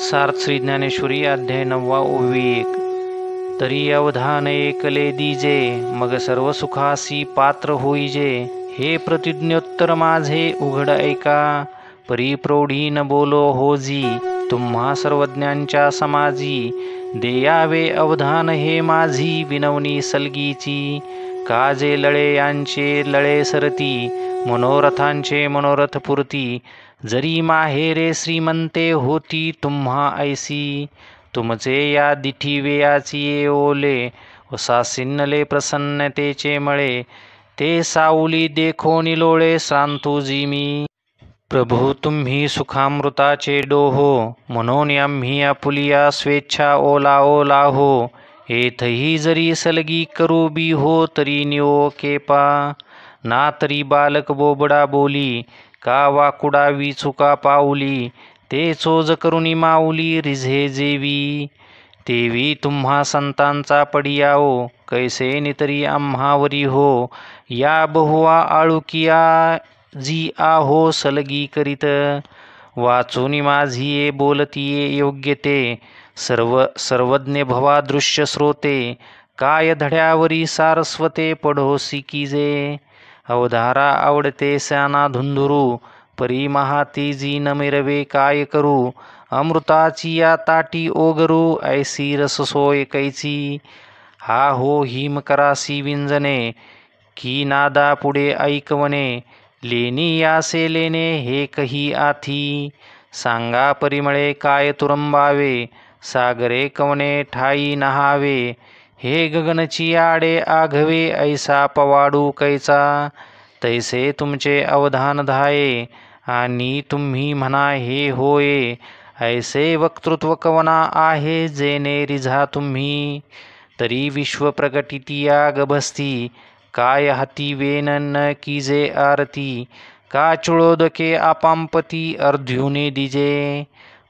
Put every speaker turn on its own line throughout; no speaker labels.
सार्थ श्री ज्ञानेश्वरी अध्याय 9 ओवी 1. तरी अवधान ऐकले दीजे, मग सर्व सुखासी पात्र होईजे. हे प्रतिज्ञोत्तर माझे उघड ऐका, परी प्रौढी न बोलो होजी. तुम्हा सर्वज्ञांच्या समाजी, देयावे अवधान हे माझी विनवणी सलगीची. काजे लळे यांचे लळे सरती, मनोरथांचे मनोरथ पुरती. जरी माहेरे श्रीमंते होती तुम्हा ऐसी, तुमचे या दिठी वेयाची ये ओले. उसासिन्नले प्रसन्नतेचे मळे, ते साऊली देखो निलोळे श्रांतुजी मी. प्रभू तुम्ही सुखामृताचे डोहो, म्हणून आम्ही आपुलिया स्वेच्छा ओला ओला हो. येथही जरी सलगी करू बी हो तरी निओ केपा. ना तरी बालक बोबडा बोली, का वाकुडा विचुका पाऊली. ते चोज करुनी माऊली रिझे जेवी. तेवी तुम्हा संतांचा पडियाओ, कैसे नितरी आम्हावरी हो. या बहुवा आळुकिया जी आहो सलगी करीत. वाचूनी माझी ये बोलतीये योग्य ते, सर्वज्ञ भवा दृश्य श्रोते. काय धड्यावरी सारस्वते पढोसी कीजे. अवधारा आवडते सना धुंधुरू, परी महाती जी न मिरवे काय करू. अमृताची या ताटी ओगरू, ऐसी रससोय कैची. हा हो हिम करासी विंजने, की नादा पुढे ऐकवणे. लेनी यासे लेणे हे कही आथी, सांगा परिमळे काय तुरंबावे. सागरे कवणे ठाई नहावे, हे गगनची आडे आघवे. ऐसा पवाडू कैचा, तैसे तुमचे अवधान धाये. आणि तुम्ही म्हणा हे होये, ऐसे वक्तृत्व कवना आहे जेने रिझा तुम्ही. तरी विश्व प्रगटितिया गभस्ती, काय हाती वेन न कीजे आरती. का चुळोदके आपांपती अर्ध्युने दिजे.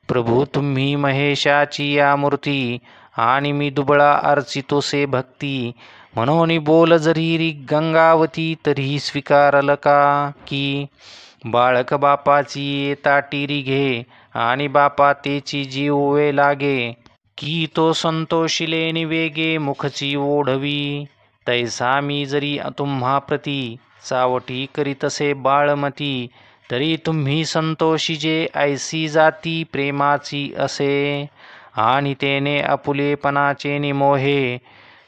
प्रभू तुम्ही महेशाची या मूर्ती, आणि मी दुबळा अर्चितोसे भक्ती. म्हणून बोल जरी री गंगावती, तरी स्वीकारल का की. बाळक बापाची ताटी रिघे, आणि बापा तेची जीवे लागे. की तो संतोषिले निवेगे मुखची ओढवी. तैसा मी जरी तुम्हा प्रती, चावटी करीतसे बाळमती. तरी तुम्ही संतोषीजे ऐसी जाती प्रेमाची असे. आणि तेने आपुलेपणाचे निमोहे,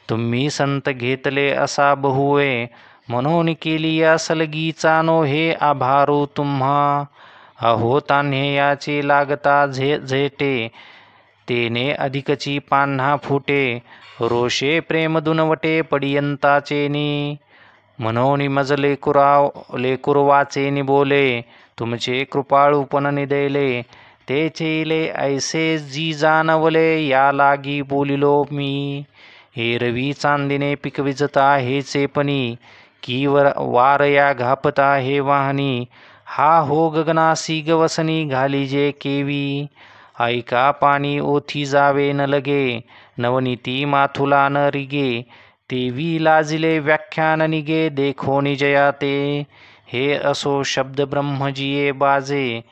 तुम्ही संत घेतले असा बहुवे. म्हणून केली या सलगीचा नोहे आभारू तुम्हा. अहो तान्हे याचे लागता झेटे, तेने अधिकची पान्हा फुटे. रोषे प्रेम दुनवटे पडियंताचेनी. म्हणून मज लेकुरवाचेनी बोले, तुमचे कृपाळूपण निदैले. तेचेले ऐसे जी जानवले, या लागी बोलिलो मी. हे रवी चांदिने पिकविजता हेचे पणी, की वार या घापता हे वाहनी. हा हो गगनासी गवसनी घालीजे केवी. ऐका पाणी ओथी जावे न लगे, नवनीती माथुला न रिगे. तेवी लाजिले व्याख्यान निगे, देखो निजया ते. हे असो शब्द ब्रह्मजिये बाजे,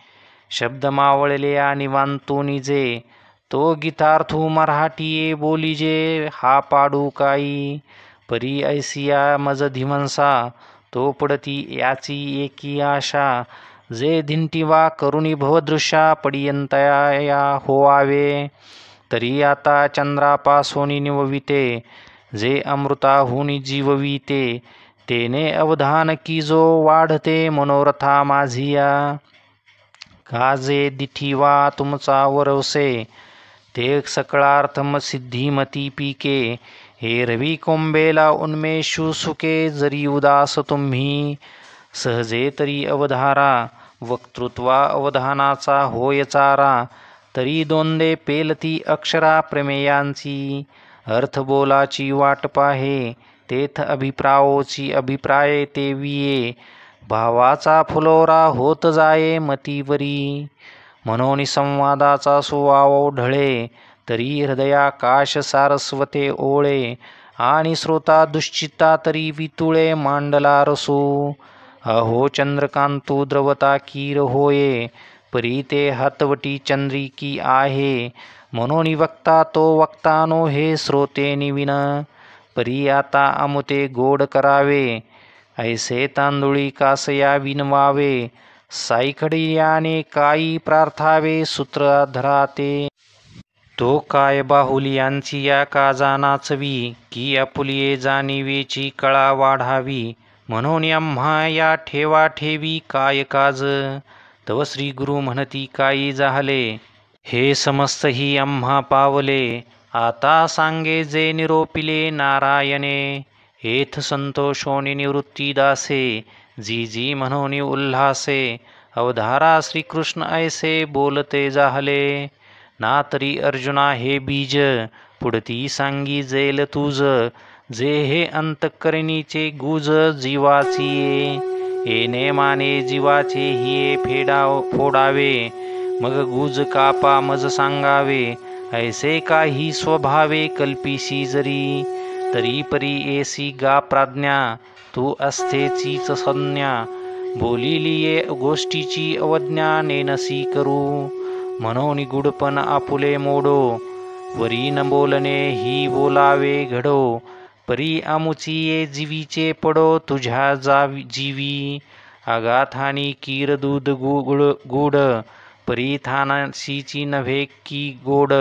शब्द मावळले आणि वांतू निजे. तो गीतार्थू मराठीये बोलीजे, हा पाडू काई. परी ऐसिया मज धिमंसा, तो पडती याची एकी आशा. जे धिंटिवा करुणी भवदृशा, पडियंतया होवावे. तरी आता चंद्रापासोनी निवविते, जे अमृताहुनी जीवविते. तेने अवधान की जो वाढते मनोरथा माझिया. काजे दिठीवा तुमचा वरवसे, ते सकळार्थम सिद्धीमती पीके. हे रवी कोंबेला उन्मेषू सुके, जरी उदास तुम्ही. सहजे तरी अवधारा, वक्तृत्वा अवधानाचा होय चारा. तरी दोंदे पेलती अक्षरा प्रमेयांची. अर्थ बोलाची वाट पाहे, तेथ अभिप्रायोची अभिप्राय ते विये. भावाचा फुलोरा होत जाये मतीवरी. म्हणून संवादाचा सुवाव ढळे, तरी हृदयाकाश सारस्वते ओळे. आणि श्रोता दुश्चिता तरी वितुळे मांडला रसू. अहो चंद्रकांतू द्रवता कीर होये, परी ते हातवटी चंद्रिकी आहे. म्हणून वक्ता तो वक्तानो हे श्रोते निविन. परी आता अमुते गोड करावे, ऐसे तांदुळी कासया विनवावे. साईखडियाने काई प्रार्थावे, सूत्रधरा ते. तो काय बाहुलियांची या काजा नाचवी, की आपुलिये जाणीवेची कळा वाढावी. म्हणून आम्हा या ठेवा ठेवी काय काज, तव श्री गुरु म्हणती काही झाले. हे समस्तही आम्हा पावले, आता सांगे जे निरोपिले नारायणे. हेथ संतोषोनी निवृत्ती दासे, जी जी म्हणून उल्हासे. अवधारा श्रीकृष्ण ऐसे बोलते झाले. ना तरी अर्जुना हे बीज, पुढती सांगी जेल तुझ. जे हे अंतकरणीचे गुज जीवाची ये. येणे माने जीवाचे हिये फोडावे, मग गुज कापा मज सांगावे. ऐसे काही स्वभावे कल्पिशी जरी, तरी परी येसी गा प्राज्ञा. तू असतेचीच संज्ञा, बोलिलिये गोष्टीची अवज्ञा नेनसी करू. म्हणून गुडपण आपुले मोडो, वरी न बोलणे ही बोलावे घडो. परी आमुची ये जीवीचे पडो तुझ्या जीवी. आगाथानी कीर दूध गुड, परी थानाशीची नव्हे की गोड.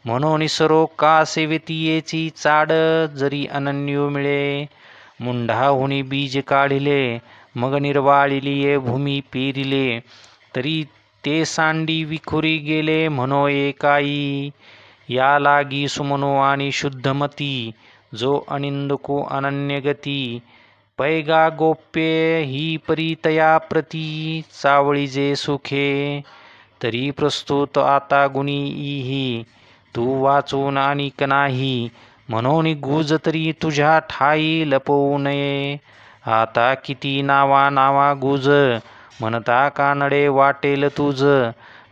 म्हणून सरो का सेवितीयेची चाड, जरी अनन्यो मिळे. मुंढाहुनी बीज काढिले, मग निर्वाळिलिये भूमी पेरिले. तरी ते सांडी विखुरी गेले म्हणो एकाई. या लागी सुमनो आणि शुद्धमती, जो अनिंदको अनन्यगती. पैगा गोप्य ही परितया प्रती, चावळीजे सुखे. तरी प्रस्तुत आता गुणी इही, तू वाचून अनिक नाही. म्हणून गुज तरी तुझ्या ठाई लपवू नये. आता किती नावा गुज, म्हणता कानडे वाटेल तुझ.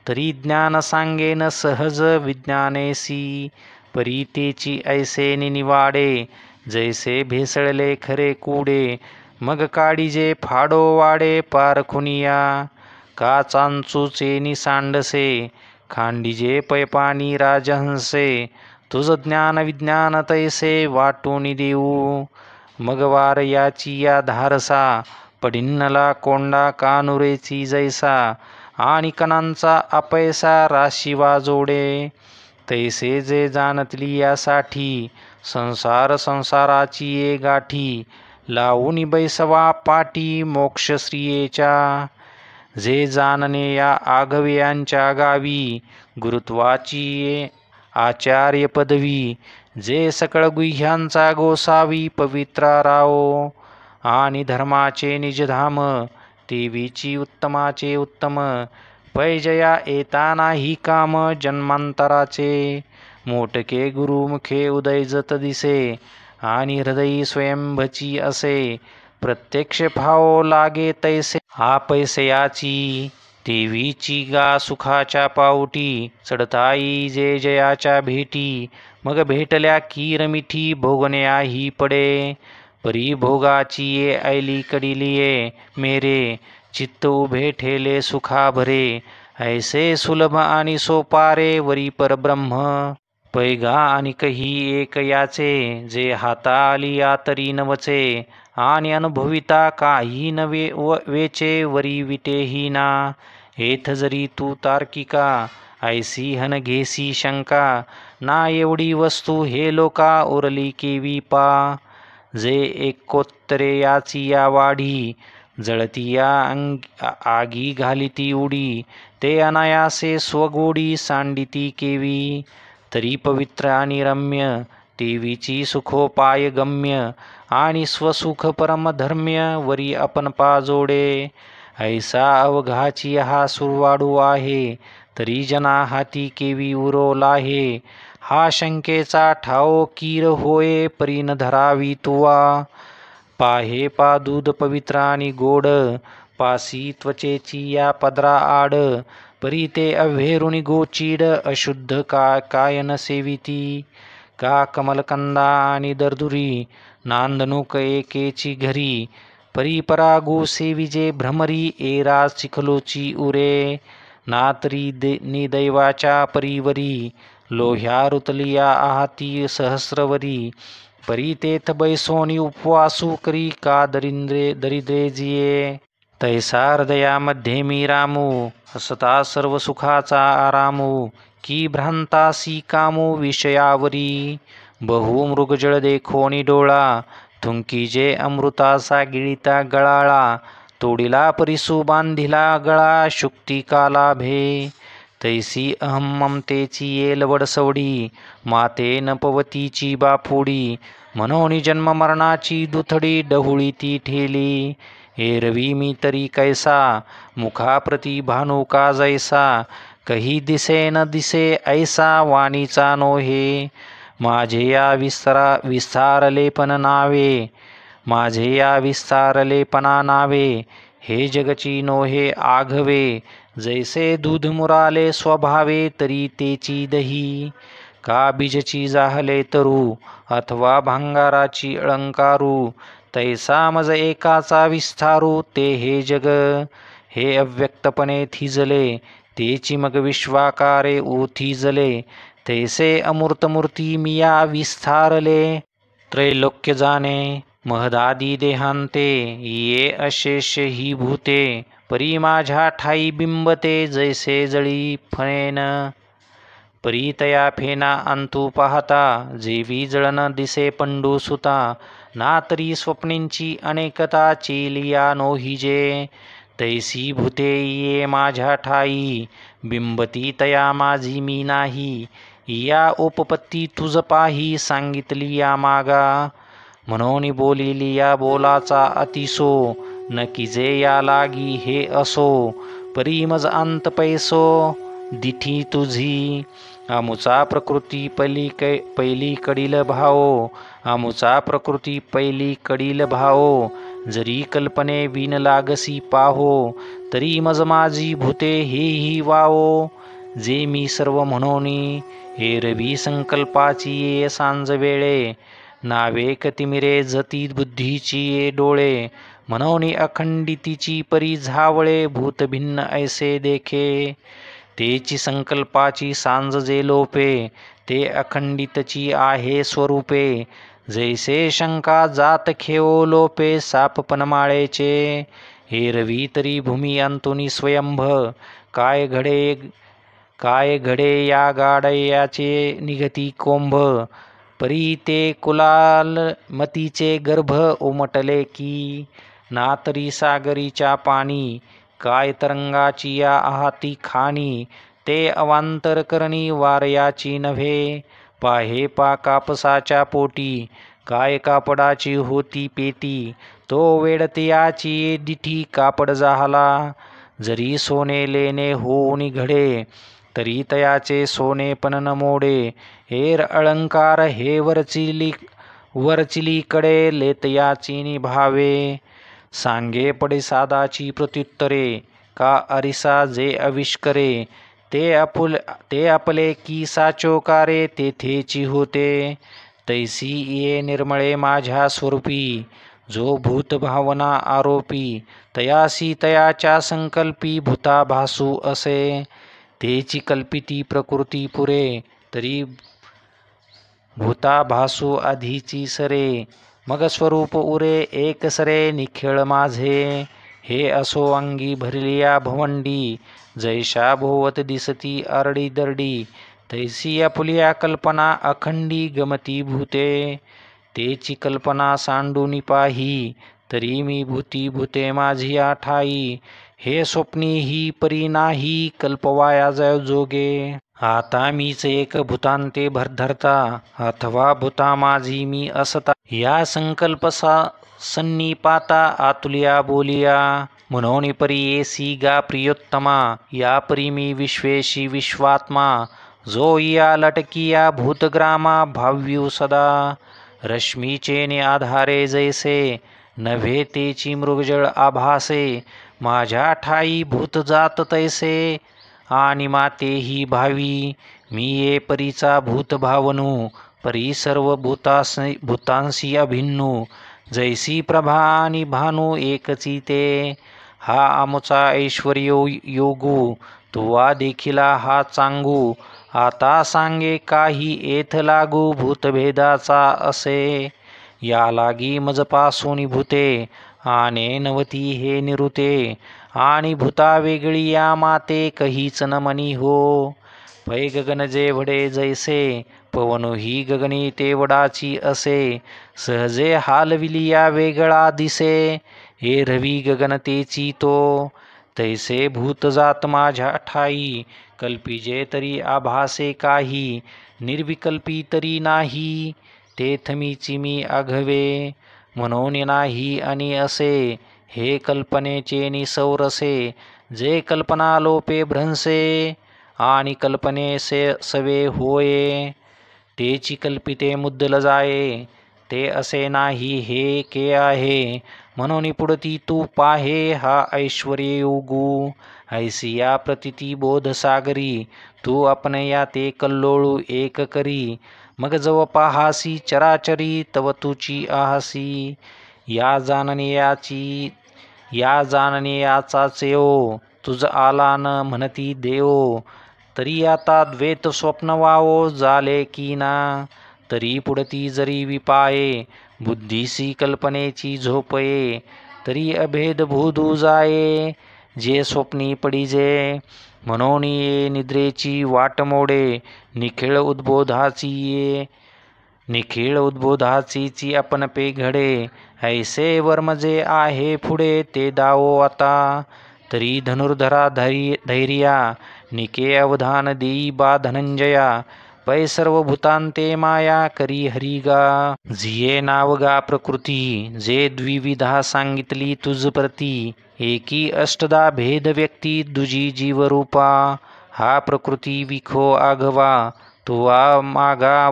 तरी ज्ञान सांगेन सहज विज्ञानेसी, परी तेची ऐसे निवाडे. जैसे भेसळले खरे कुडे, मग काडीजे फाडो वाडे पारखुनिया. का चांचूचे निसांडसे, खांडीजे पैपानी राजहंसे. तुझ ज्ञान विज्ञान तैसे वाटून देऊ. मग वार याची या धारसा, पडिन्नला कोंडा कानुरेची जैसा. आणि कणांचा अपैसा राशी वाजोडे. तैसे जे जाणतली यासाठी, संसाराची ये गाठी. लावून बैसवा पाटी मोक्षश्रियेच्या. जे जाणणे या आगव्यांच्या गावी, गुरुत्वाची ये आचार्य पदवी. जे सकळ गुह्यांचा गोसावी पवित्रा राओ. आणि धर्माचे निजधाम, देवीची उत्तमाचे उत्तम. पैजया येता नाही काम जन्मांतराचे. मोटके गुरुमुखे उदयजत दिसे, आणि हृदयी स्वयंभची असे. प्रत्यक्ष भाव लागे तैसे पैसयाची. देवीची गा सुखाच्या पाऊटी, चढताई जे जयाच्या भेटी. मग भेटल्या की रमिठी भोगण्या ही पडे. परी भोगाची ये ऐली कडिलिये मेरे. चित्त उभे ठेले सुखा भरे. ऐसे सुलभ आणि सोपारे वरी परब्रह्म. पैगा आणि कही एक याचे, जे हाता आली या तरी नवचे. आणि अनुभविता काही नवे वेचे, वरी विटेही ना. हेथ जरी तू तार्किका, ऐसी हन घेसी शंका. ना एवढी वस्तू हे लोका उरली केवी पा. जे एकोत्तरे याची या वाढी, जळती या आगी घालिती उडी. ते अनायासे स्वगोडी सांडिती केवी. तरी पवित्र आणि रम्य, देवीची सुखोपाय गम्य. आणि स्वसुख परमधर्म्य, वरी आपण पाजोडे. ऐसा अवघाची हा सुरवाडू आहे, तरी जना हाती केवी उरोला आहे. हा शंकेचा ठाओ कीर होय, परी न धरावी तुवा. पाहे पा दूध पवित्र आणि गोड, पासी त्वचेची या पदरा आड. परी ते अव्हेरुनी गोचीड, अशुद्ध काय न सेविती. का कमलकंदा आणि दर्दुरी, नांदणूक एकेची घरी. परी परागू सेविजे भ्रमरी, एरा चिखलोची उरे. ना तरी निदैवाच्या परीवरी, लोह्या रुतलिया आहाती सहस्रवरी, परी तेथ बैसोनी उपवासू करी, का दरिद्रे जिये. तैसा हृदयामध्ये मी रामू, हसता सर्व सुखाचा आरामू, की भ्रांतासी कामू विषयावरी, बहु मृगजळ देखोनी डोळा, थुंकीजे अमृतासा गिळिता गळाळा, तोडिला परिसू बांधिला गळा, शुक्ती काला भे. तैसी अहम ममतेची येल वडसवडी, माते न पवतीची बाफोडी, म्हणून जन्म मरणाची दुथडी, डहुळी ती ठेली. एरवी मी तरी कैसा, मुखाप्रती भानू का जैसा, कही दिसे न दिसे ऐसा, वाणीचा नोहे. माझे या विस्तारलेपण नावे, माझे या विस्तारलेपणा नावे, हे जगची नोहे आघवे, जैसे दूध मुराले स्वभावे, तरी तेची दही. का बीजची जाहले तरू, अथवा भांगाराची अलंकारू, तैसा मज एकाचा विस्तारू, ते हे जग. हे अव्यक्तपणे थिजले, तेची मग विश्वाकारे ओथिजले, तैसे अमूर्तमूर्ती मिया विस्तारले. त्रैलोक्य जाणे महदादी देहांते, ये अशेष ही भूते, परी माझ्या ठाई बिंबते, जैसे जळी फणेन. परी तया फेना अंतू पाहता, जेवी जळन दिसे पंडू सुता, ना तरी स्वप्नींची अनेकता, चेलिया नोहिजे. तैसी भूते ये माझ्या ठाई, बिंबती तया माझी मी नाही, या उपपत्ती तुझ पाही, सांगितली या मागा. म्हणून बोलिली या बोलाचा अतिसो, न किजे या लागी हे असो, परी मज अंत पैसो, दिठी तुझी. आमुचा प्रकृती पैलीकडील भाओ, आमुचा प्रकृती पैलीकडील भाओ, जरी कल्पने विन लागसी पाहो, तरी मज माझी भूते हेही वाओ. जे मी सर्व म्हणोनी, एरवी संकल्पाची ये सांज वेळे, नावे कतिमिरे जती बुद्धीची ये डोळे, म्हणून अखंडितीची परी झावळे, भूत भिन्न ऐसे देखे. तेची संकल्पाची सांज जे लोपे, ते अखंडितची आहे स्वरूपे, जैसे शंका जात खेओ लोपे, साप पनमाळेचे. एरवी तरी भूमी अंतुनी स्वयंभ, काय घडे या गाडयाचे निघती कोंभ, परी ते कुलाल मतीचे गर्भ उमटले की. ना तरी सागरीच्या पाणी, काय तरंगाची या आहाती खाणी, ते अवांतर करणी वारयाची नव्हे. पाहे पा कापसाच्या पोटी, काय कापडाची होती पेटी, तो वेडतयाची दिठी कापड जाहला. जरी सोने लेणे होऊन घडे, तरी तयाचे सोने पण न मोडे, हेर अलंकार हे वरचिलीकडे लेतयाची निभावे. सांगे पडे सादाची प्रत्युत्तरे, का अरिसा जे आविष्करे, ते आपले की साचोकारे, तेथेची होते. तैसी ये निर्मळे माझ्या स्वरूपी, जो भूत भावना आरोपी, तयासी तयाच्या संकल्पी, भूता भासू असे. तेची कल्पिती प्रकृती पुरे, तरी भूता भासू आधीची सरे, मग स्वरूप उरे एक सरे निखिळ माझे. हे असो अंगी भरलिया भवंडी, जैशा भोवत दिसती आरडी दरडी, तैसी आपुलिया कल्पना अखंडी गमती भूते. तेची कल्पना सांडूनी पाही, तरी मी भूती भूते माझी ठाई, हे स्वप्नी ही परी नाही, कल्पवाया जोगे. आता मीच एक भूतांते भरधरता, अथवा भूता माझी मी असता, या संकल्प सन्निपाता आतुलिया बोलिया. म्हणून परी येसी गा प्रियोत्तमा, या परी मी विश्वेशी विश्वात्मा, जो या लटकिया भूतग्रामा भाव्यू सदा. रश्मीचेने आधारे जैसे, नव्हे तेची मृगजळ आभासे, माझ्या ठाई भूत जात तैसे, आणि मातेही भावी. मी ये परीचा भूत भावनू, परी सर्व भूतांसी अभिन्नू, जैसी प्रभा आणि भानू एकची ते. हा आमुचा ऐश्वर्यो योगू, तुवा देखिला हा चांगू, आता सांगे काही येथ लागू भूतभेदाचा असे. या लागी मजपासून भूते आने नवती हे निरुते, आणि भूता वेगळी या माते कहीच न मनी हो. पै गगन जे वडे जैसे, पवनो ही गगनी तेवडाची असे. सहजे हालविलिया वेगळा दिसे, हे रवी गगन तेची तो. तैसे भूत जात माझ्या ठाई, कल्पिजे तरी आभासे काही. निर्विकल्पी तरी नाही, तेथ मीची मी आघवे. म्हणून नाही आणि असे, हे कल्पनेचे निसौरसे. जे कल्पना लोपे भ्रंसे, आणि कल्पने से सवे होये. तेची कल्पिते मुद्दल जाये, ते असे नाही हे के आहे. म्हणून पुढती तू पाहे हा ऐश्वर्य योगू. ऐसिया प्रतिती बोध सागरी, तू आपण या ते कल्लोळू एक करी. मग जव पाहासी चराचरी, तव तुची आहासी. या जाणण्याचाचे ओ, तुझ आला न म्हणती देव. तरी आता द्वैत स्वप्न वावो झाले की ना. तरी पुढती जरी विपाये, बुद्धीसी कल्पनेची झोपये. तरी अभेद भूदू जाये, जे स्वप्नी पडिजे. म्हणून ये निद्रेची वाट मोडे, निखिळ उद्बोधाची आपण पे घडे. ऐसे वर्म जे आहे पुढे ते दावो आता. तरी धनुर्धरा धैर्या, निके अवधान देई बा धनंजया. पै सर्व भूतांते माया करी हरिगा. जिये नावगा प्रकृती, जे द्विविधा सांगितली तुझ प्रती. एकी अष्टदा भेद व्यक्ती दुजी जीवरूपा. हा प्रकृती विखो आघवा, तुवा मागा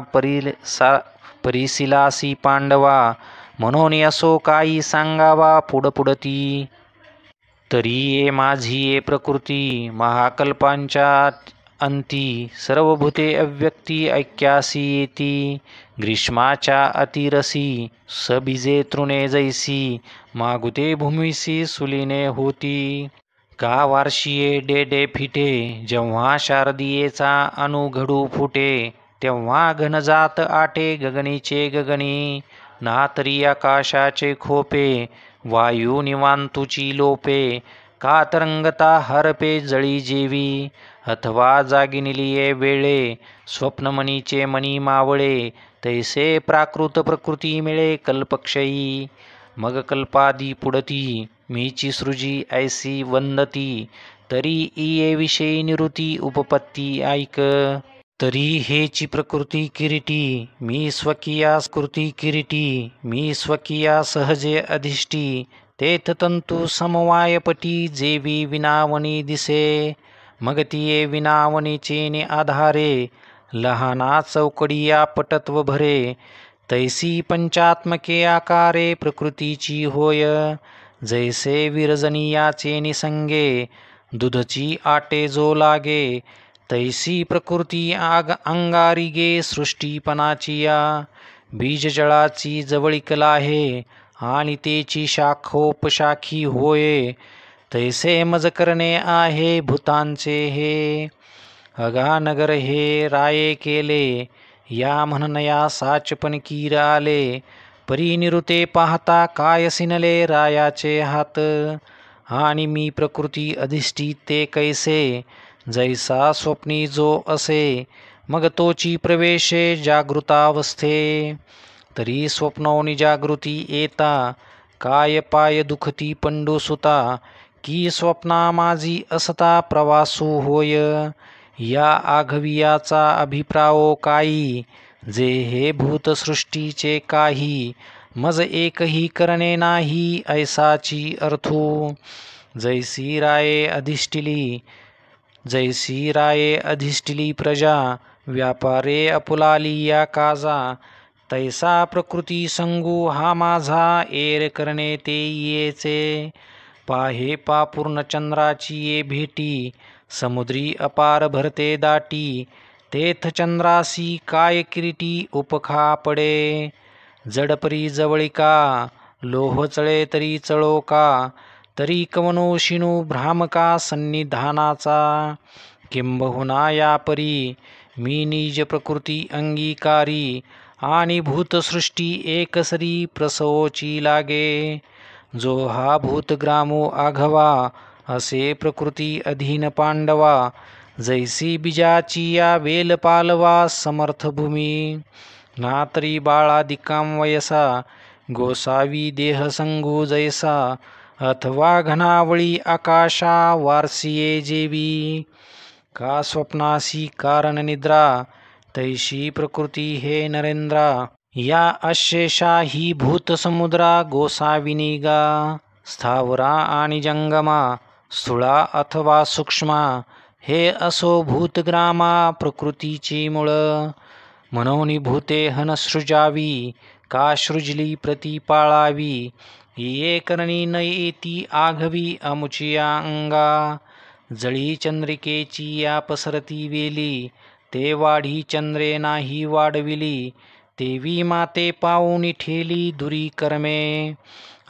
परिसिलासी पांडवा. म्हणून असो काही सांगावा पुढपुढती. तरी ये माझी ये प्रकृती, महाकल्पांच्या अंती. सर्व भूते अव्यक्ती ऐक्यासी येती. ग्रीष्माच्या अतिरसी, सबीजे तृणे जैसी. मागुते भूमीसी सुलिने होती. का वार्षिये डेडे फिटे, जेव्हा शारदीयेचा अनुघडू फुटे. तेव्हा घनजात आटे गगनीचे गगनी. ना तरी आकाशाचे खोपे, वायू निवांतुची लोपे. का तरंगता हरपे जळी जेवी, अथवा जागी निलिये वेळे. स्वप्नमणीचे मणी मावळे, तैसे प्राकृत प्रकृती मिळे कल्पक्षयी. मग कल्पादी पुढती, मीची सृजी ऐसी वंदती. तरी इये विषयी निवृत्ती उपपत्ती ऐक. तरी हेची प्रकृती किरीटी, मी स्वकीया स्कृती किरीटी. मी स्वकीया सहजे अधिष्ठी, तेथ तंतू समवायपटी. जेवी विनावणी दिसे, मग तिये विनावणीचे आधारे. लहाना चौकडिया पटत्व भरे, तैसी पंचात्मके आकारे प्रकृतीची होय. जैसे विरजनीयाचे निसंगे, दुधची आटे जो लागे. तैसी प्रकृती अंगारिगे सृष्टीपणाचिया. बीजजळाची जवळीक लाहे, आणि तेची शाखोपशाखी होय. तैसे मज करणे आहे भूतांचे हे. अगानगर हे राये केले, या म्हणनया साचपण कीर आले. परी निरुते पाहता काय सिनले रायाचे हात. आणि मी प्रकृती अधिष्ठित ते कैसे, जैसा स्वप्नी जो असे. मग तोची प्रवेशे जागृतावस्थे. तरी स्वप्नोनी जागृती येता, काय पाय दुखती पंडुसुता. की स्वप्ना माझी असता प्रवासू होय. या आघवियाचा अभिप्रायो काही, जे हे भूतसृष्टीचे काही. मज एकही करणे नाही ऐसाची अर्थू. जैसी राये अधिष्ठिली प्रजा, व्यापारे अपुलाली या काजा. तैसा प्रकृती संगू हा माझा, एर करणे ते येचे. पाहे पा पूर्ण चंद्राची ये भेटी, समुद्री अपार भरते दाटी. तेथ चंद्रासी काय किरीटी उपखा पडे. जडपरी जवळिका, लोह चळे तरी चळो का. तरी कवनोशिणू भ्रामका सन्निधानाचा. किंबहुना या परी मी निज प्रकृती अंगीकारी, आणि भूतसृष्टी एकसरी प्रसवोची लागे. जो हा भूतग्रामो आघवा, असे प्रकृती अधीन पांडवा. जैसी बीजाची या वेल पालवा समर्थ भूमी. ना तरी बाळादिकां वयसा, गोसावी देह संगू जैसा. अथवा घनावळी आकाशा वारसिये जेवी. का स्वप्नासी कारण निद्रा, तैशी प्रकृती हे नरेंद्रा. या अशेषा ही भूतसमुद्रा गोसाविनी गा. स्थावरा आणि जंगमा, स्थूळा अथवा सूक्ष्मा. हे असो भूतग्रामा प्रकृतीची मूळ. म्हणून भूते हन सृजावी, का सृजली प्रतिपाळावी. ये करणी न येती आघवी अमुचिया अंगा. जळी चंद्रिकेची या पसरती वेली, ते वाढी चंद्रे नाही वाढविली. तेवी माते पाऊनी ठेली दुरी कर्मे.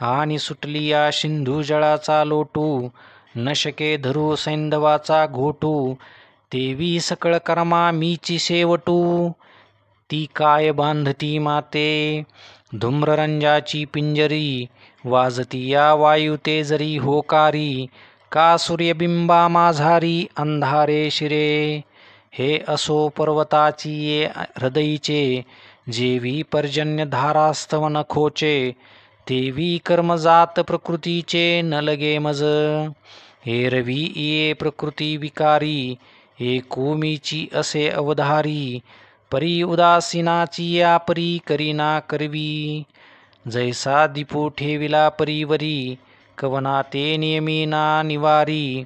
आणि सुटली या सिंधू जळाचा लोटू, न शके धरू सैंधवाचा घोटू. तेवी सकळ कर्मा मीची शेवटू, ती काय बांधती माते. धूम्ररंजाची पिंजरी, वाजती या वायू ते जरी होकारी. का सूर्यबिंबा माझारी अंधारे शिरे. हे असो पर्वताची ये हृदयीचे, जेवी पर्जन्य धारास्तव नखोचे. तेवी कर्मजात प्रकृतीचे न लगे मज. एरवी ये प्रकृती विकारी, एकुमीची असे अवधारी. परी उदासीनाची या परी करीना करवी. जैसा दीपू ठेविला परीवरी, कवना ते नियमिना निवारी.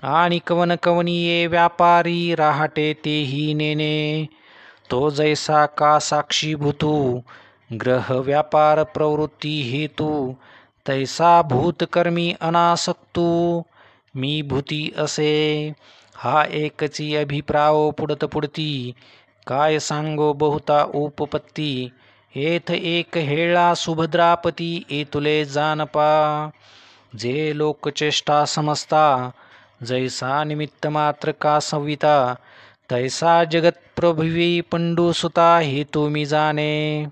आणि कवन कवनीये व्यापारी, राहटे तेही नेने. तो जैसा का साक्षीभूतू, ग्रह व्यापार प्रवृत्ती हेतू. तैसा भूतकर्मी अनासक्तू, मी भूती असे. हा एकची अभिप्रायो पुढत पुढती, काय सांगो बहुता उपपत्ती. येथ एक हेळा सुभद्रापती, एतुले जानपा. जे लोकचेष्टा समजता, जैसा निमित्त मात्र का संविता. तैसा जगत प्रभवी पंडूसुता, हेतू मी जाणे.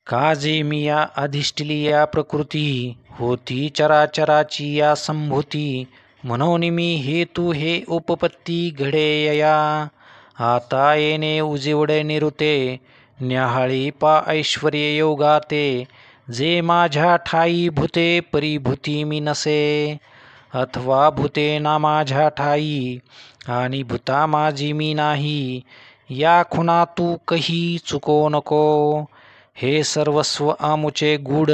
काजे मी या अधिष्ठिली या प्रकृती, होती चराचराची या संभूती. म्हणून मी हेतू हे उपपत्ती घडेयया. आता येणे उजिवड निरुते, न्याहाळी पा ऐश्वर्य योगाते. जे माझ्या ठाई भूते परिभूती मी नसे. अथवा भूते ना माझ्या ठाई, आणि भूता माझी मी नाही. या खुणा तू कही चुको नको. हे सर्वस्व आमुचे गूढ,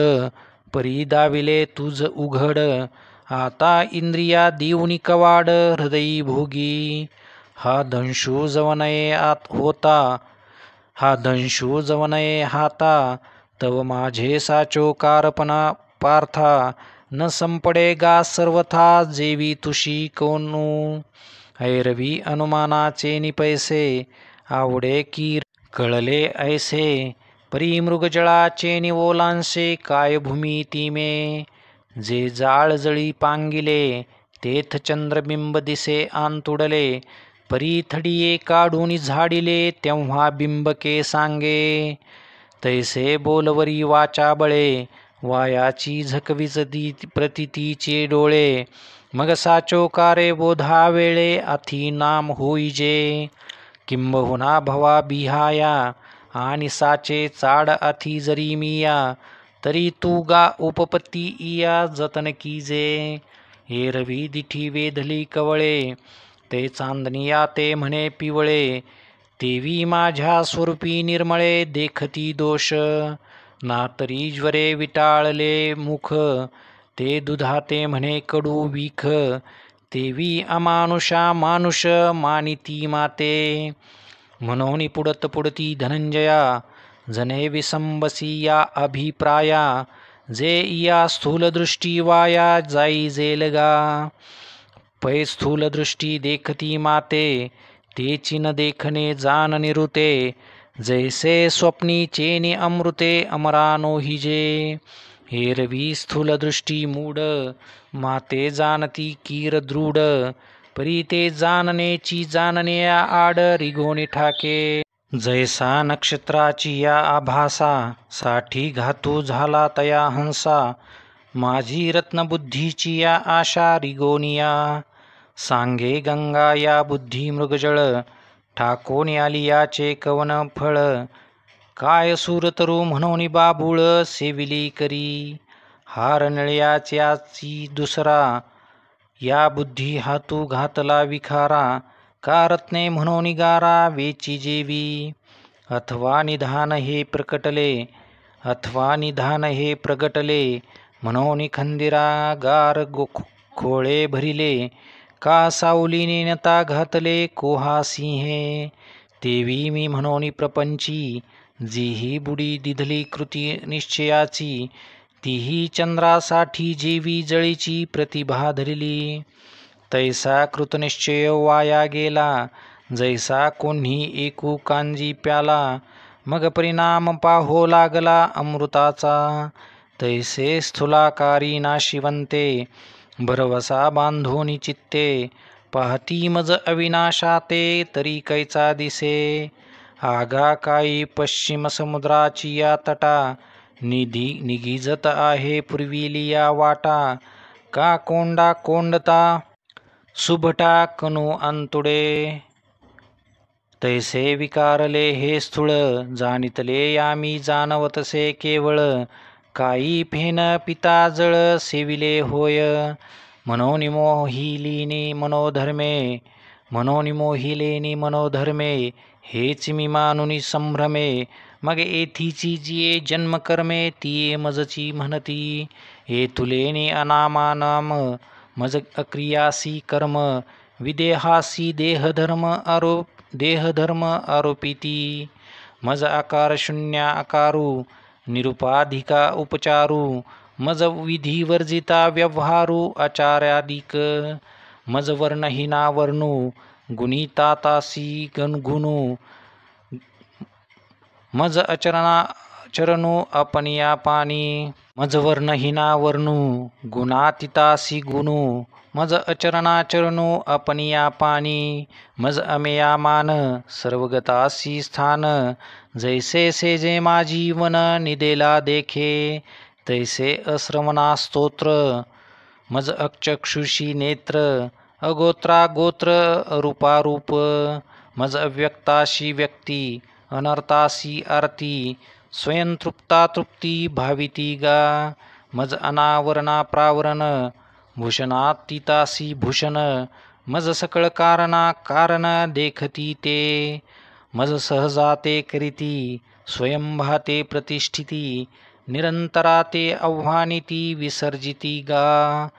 परी दाविले तुझ उघड. आता इंद्रिया देऊनी कवाड, हृदयी भोगी. हा दंशू जवनये आत होता, हा दंशू जवनये हाता. तव माझे साचो कारपणा पार्था, न संपडे गा सर्वथा जेवी तुशी कोणू. ऐरवी अनुमानाचे निपैसे, आवडे की कळले ऐसे. परी मृगजळाचे निवोलांसे, काय भूमी तीमे. जे जाळ जळी पांगिले, तेथ चंद्रबिंब दिसे आंतुडले. परी थडिये काढून झाडिले, तेव्हा बिंबके सांगे. तैसे बोलवरी वाचा बळे, वायाची झकविजती प्रतितीचे डोळे. मग साचो कारे बोधा वेळे, अथी नाम होईजे. किंबहुना भवा बिहाया, आणि साचे चाड अथी जरी मिया. तरी तू गा उपपत्ती इया जतन कीजे. एरवी दिठी वेधली कवळे, ते चांदनिया ते म्हणे पिवळे. तेवी माझ्या स्वरूपी निर्मळे, देखती दोष. ना तरी ज्वरे विटाळले मुख, ते दुधाते म्हणे कडू विख. तेवी अमानुषा मानुष, मानिती माते. म्हणून पुढत पुढती धनंजया, जने विसंबसी या अभिप्राया. जे या स्थूलदृष्टी वाया जाई जेलगा. पै स्थूलदृष्टी देखती माते, तेची न देखणे जान निरुते. जैसे स्वप्नी चेनी अमृते अमरानो हिजे. हेरवी स्थूल दृष्टी मूढ, माते जाणती कीर दृढ, परी ते जाणनेची जाणने आड रिगोणी ठाके. जैसा नक्षत्राची या आभासा, साठी घातू झाला तया हंसा, माझी रत्नबुद्धीची या आशा रिगोनिया. सांगे गंगा या बुद्धी मृगजळ, ठाकोनी आली याचे कवन फळ, काय सूरतरू म्हणून बाबूळ सेविली करी, हार नळ्याच्याची दुसरा, या बुद्धी हातू घातला विखारा, का रत्ने म्हणून गारा वेची जेवी. अथवा निधान हे प्रकटले, अथवा निधान हे प्रगटले, म्हणून खंदिरा गार खोळे भरिले, का सावलीने नता घातले कोहा सिंहे. तेवी मी म्हणून प्रपंची, जीही बुडी दिधली कृती निश्चयाची, तीही चंद्रासाठी जेवी जळीची प्रतिभा धरली. तैसा कृतनिश्चय वाया गेला, जैसा कोणी एकू कांजी प्याला, मग परिणाम पाहो लागला अमृताचा. तैसे स्थूलाकारी नाशिवंते, भरवसा बांधोनी चित्ते, पाहती मज अविनाशाते तरी कैचा दिसे. आगा काही पश्चिम समुद्राची या तटा, निघिजत आहे पूर्विलिया वाटा, का कोंडा कोंडता सुभटा कनु अंतुडे. तैसे विकारले हे स्थूळ, जाणितले यामी जाणवतसे केवळ, काही फेन पिता जळ सेविले होय. मनोनि मोहिलेनी मनोधर्मे, मनोनि मोहिलेनी मनोधर्मे, हेच मी मानुनी संभ्रमे, मग येथीची जिये जन्मकर्मे ती मजची म्हणती. येथुलेनी अनामानाम, मज अक्रियासी कर्म, विदेहासी देहधर्म आरोपिती. मज आकार शून्य आकारू, निरुपाधिका उपचारू, मज विधिवर्जिता व्यवहारू आचार्यादिक. मज वर्णहीना वर्णू, गुणितातासी गणगुणू, मज चरणू अपनिया पाणी. मज वर्णहीना वर्णू, गुणातीतासी गुणू, मज अचरणाचरणू अपनिया पाणी. मज अमेया मान, सर्वगतासी स्थान, जैसे सेजे माझी वन निदेला देखे, तैसे अश्रवणा स्तोत्र. मज अचक्षुषी नेत्र, अगोत्रा गोत्र रूपारूप, मज अव्यक्ताशी व्यक्ती, अनर्थासी आरती, स्वयं तृप्ता तृप्ती भाविती गा. मज अनावरणा प्रावरण, भूषणातीतासी भूषण, मज सकळ कारणा कारण देखती ते. मज सहजाते करीती, स्वयंभाते प्रतिष्ठिती, निरंतराते आव्हानिती विसर्जिती गा.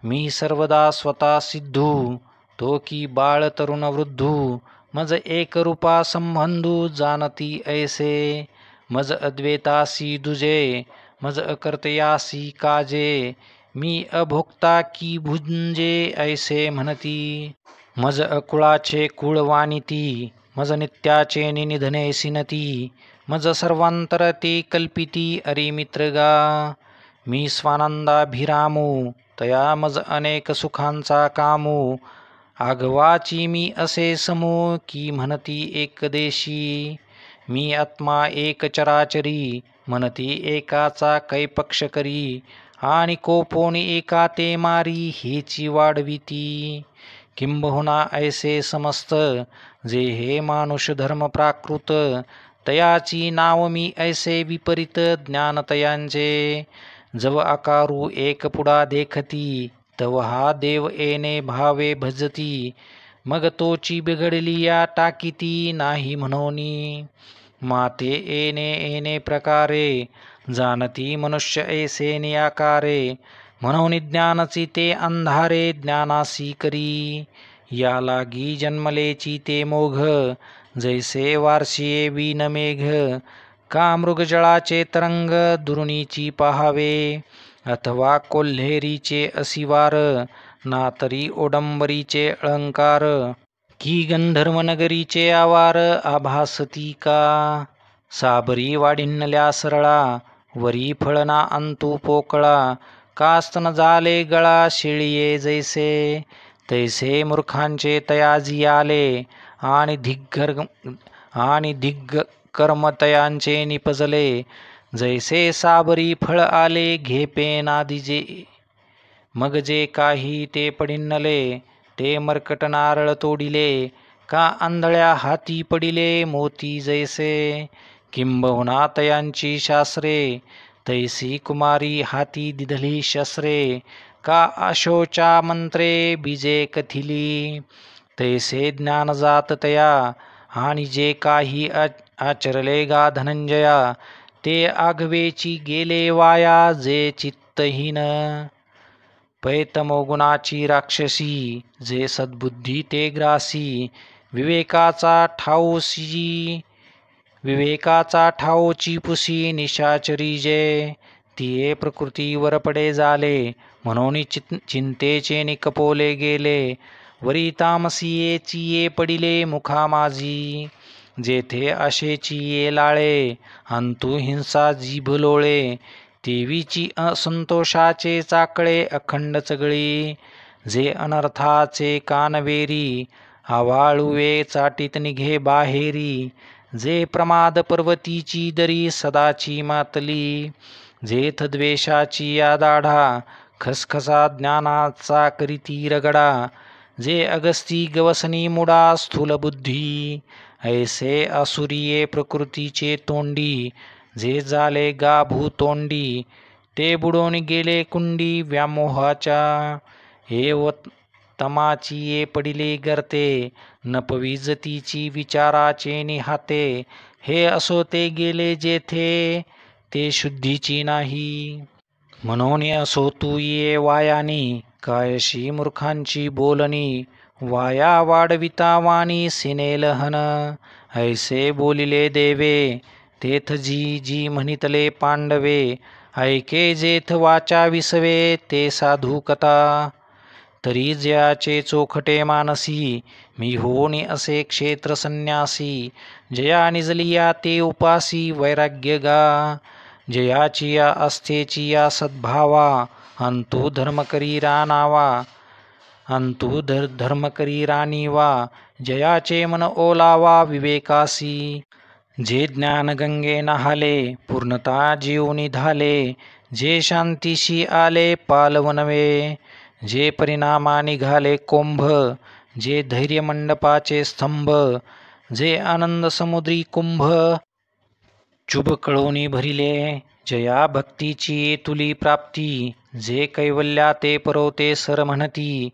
मी सर्वदा स्वतः सिद्धू, तो की बाळ तरुण वृद्धू, मज एकरूपा संबंधू जाणती ऐसे. मज अद्वैतासी दुजे, मज अकर्तयासी काजे, मी अभोक्ता की भुंजे ऐसे म्हणती. मज अकुळाचे कुळ वानिती, मज नित्याचे निधने सिनती, मज सर्वांतर ते कल्पिती अरिमित्र गा. मी स्वानंदाभिरामू, तया मज अनेक सुखांचा कामू, आघवाची मी असे समू की म्हणती एकदेशी. मी आत्मा एक चराचरी, म्हणती एकाचा कैपक्ष करी, आणि कोपोनी एका ते मारी हेची वाढविती. किंबहुना ऐसे समस्त, जे हे मानुष धर्म प्राकृत, तयाची नाव मी ऐसे विपरीत ज्ञान तयांचे. जव आकारू एक पुडा देखती, तव हा देव येणे भावे भजती, मग तोची बिघडली या टाकीती नाही म्हणोनी. माते येणे येणे प्रकारे, जाणती मनुष्य ऐसे नियाकारे, म्हणून ज्ञानची ते अंधारे ज्ञानासी करी. या लागी जन्मलेची ते मोघ, जैसे वार्षिये वीन मेघ, का मृगजळाचे तरंग दुरुणीची पहावे, अथवा कोल्हेरीचे असिवार, ना तरी ओडंबरीचे अलंकार, की गंधर्वनगरीचे आवार आभासती का. साबरी वाढिणल्या सरळा, वरी फळना अंतू पोकळा, कास्तन झाले गळा शिळिये जैसे. तैसे मूर्खांचे तयाजी आले, आणि दिग्ग कर्म तयांचे निपजले. जैसे साबरी फळ आले घेपे नादिजे, मग जे काही ते पडिन्नले. ते मर्कट नारळ तोडिले, का आंधळ्या हाती पडिले मोती जैसे. किंबहुना तयांची शास्त्रे, तैसी कुमारी हाती दिधली शस्त्रे. का अशोचा मंत्रे बीजे कथिली, तैसे ज्ञान जात तया. आणि जे काही आचरले गा धनंजया, ते आघवेची गेले वाया जे चित्तहीन. पैतमोगुणाची राक्षसी, जे सद्बुद्धी ते ग्रासी. विवेकाचा ठाऊची पुसी निशाचरी जे. तिये प्रकृतीवर पडे झाले, म्हणून चिंतेचे निकपोले गेले. वरी तामसियेची ये पडिले मुखा माझी, जेथे अशेची ये लाळे. अंतु हिंसा जीभ लोळे, देवीची असंतोषाचे चाकळे अखंड चगळी. जे अनर्थाचे कानवेरी, आवाळुवे चाटीत निघे बाहेरी. जे प्रमाद पर्वतीची दरी सदाची मातली. जेथ द्वेषाची या दाढा, खसखसा ज्ञानाचा करीती रगडा. जे अगस्ती गवसनी मुडा स्थूल बुद्धी, ऐसे असुरिये प्रकृतीचे तोंडी. जे झाले गा भूतोंडी, ते बुडून गेले कुंडी व्यामोहाच्या. एव तमाची ये पडिले गर्ते, नपविजतीची विचाराचे निहाते. हे असो ते गेले जेथे, ते शुद्धीची नाही. म्हणून असो तू ये वायानी, कायशी मूर्खांची बोलणी. वाया वाढविता वाणी सिनेलहन, ऐसे बोलिले देवे. तेथ जी म्हणितले पांडवे, ऐके जेथ वाचा विसवे ते साधू कथा. तरी जयाचे चोखटे मानसी, मी होणी असे क्षेत्र संन्यासी. जया निजलिया ते उपासी वैराग्य गा. जयाचिया आस्थेचिया सद्भावा, अंतु धर्म करी राणीवा. जयाचे मन ओलावा विवेकासी. जे ज्ञान गंगे नहाले, पूर्णता जीव निधाले. जे शांतीशी आले पालवनवे, जे परिणामा निघाले कोंभ. जे धैर्य मंडपाचे स्तंभ, जे आनंद समुद्री कुंभ. चुबकळोनी भरिले, जया भक्तीची तुली प्राप्ती. जे कैवल्या ते परवते सर म्हणती,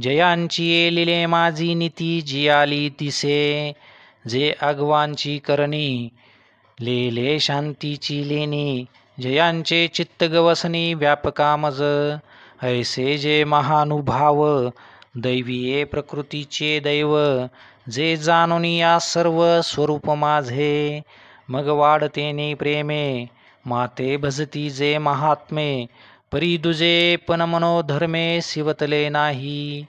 जयांची लिले माझी नीती जियाली दिसे. जे आगवांची करणी, लेले शांतीची लेणी. जयांचे चित्त गवसनी व्यापका मज, ऐसे जे महानुभाव. दैवीये प्रकृतीचे दैव, जे जाणून या सर्व स्वरूप माझे. मग वाढतेने प्रेमे, माते भजती जे महात्मे. परी दुजे पण मनोधर्मे सिवतले नाही.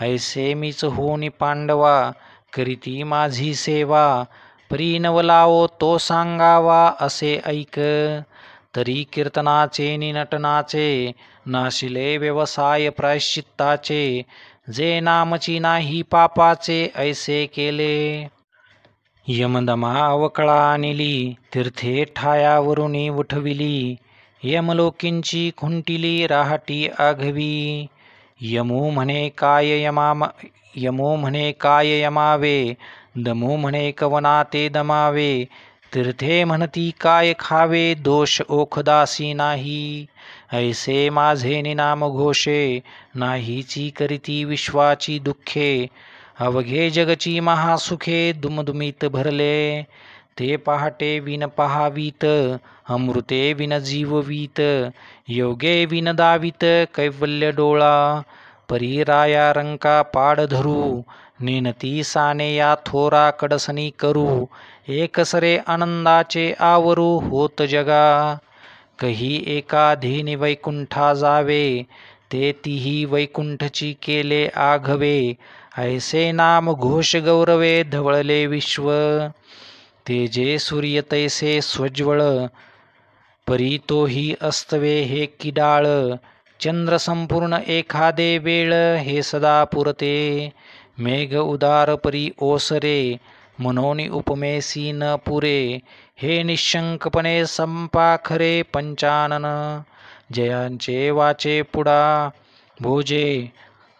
ऐसे मीच होनी पांडवा, करीती माझी सेवा. परी नवलावो तो सांगावा असे ऐक. तरी कीर्तनाचे निनटनाचे, नाशिले व्यवसाय प्रायश्चित्ताचे. जे नामची नाही पापाचे ऐसे केले. यमदमा अवकळा निली, तीर्थे ठायावरुनी उठविली. यमलोकींची खुंटिली राहटी आघवी. यमू म्हणे काय यमावे, दमू म्हणे कवना ते दमावे. तीर्थे म्हणती काय खावे, दोष ओखदासी नाही. ऐसे माझे निनाम घोषे, नाहीची करीती विश्वाची दुःखे. अवघे जगची महासुखे दुमदुमीत भरले. ते पहाटे विन पहावीत, अमृते विन जीववीत. योगे विन दावीत कैवल्य डोळा. परी राया रंका पाड धरू, नेनती साने या थोरा कडसनी करू. एकसरे आनंदाचे आवरू होत जगा. कही एका धेनी वैकुंठा जावे, ते तिही वैकुंठची केले आघवे. ऐसे नाम घोष गौरवे धवळले विश्व. ते जे सूर्य तैसे स्वज्वळ, परी तोही अस्तवे हे किडाळ, चंद्र संपूर्ण एखादे वेळ हे सदा पुरते. मेघ उदार परी ओसरे, मनोनी उपमेसी न पुरे. हे निशंकपणे संपा खरे पंचानन, जयांचे वाचे पुढा भोजे.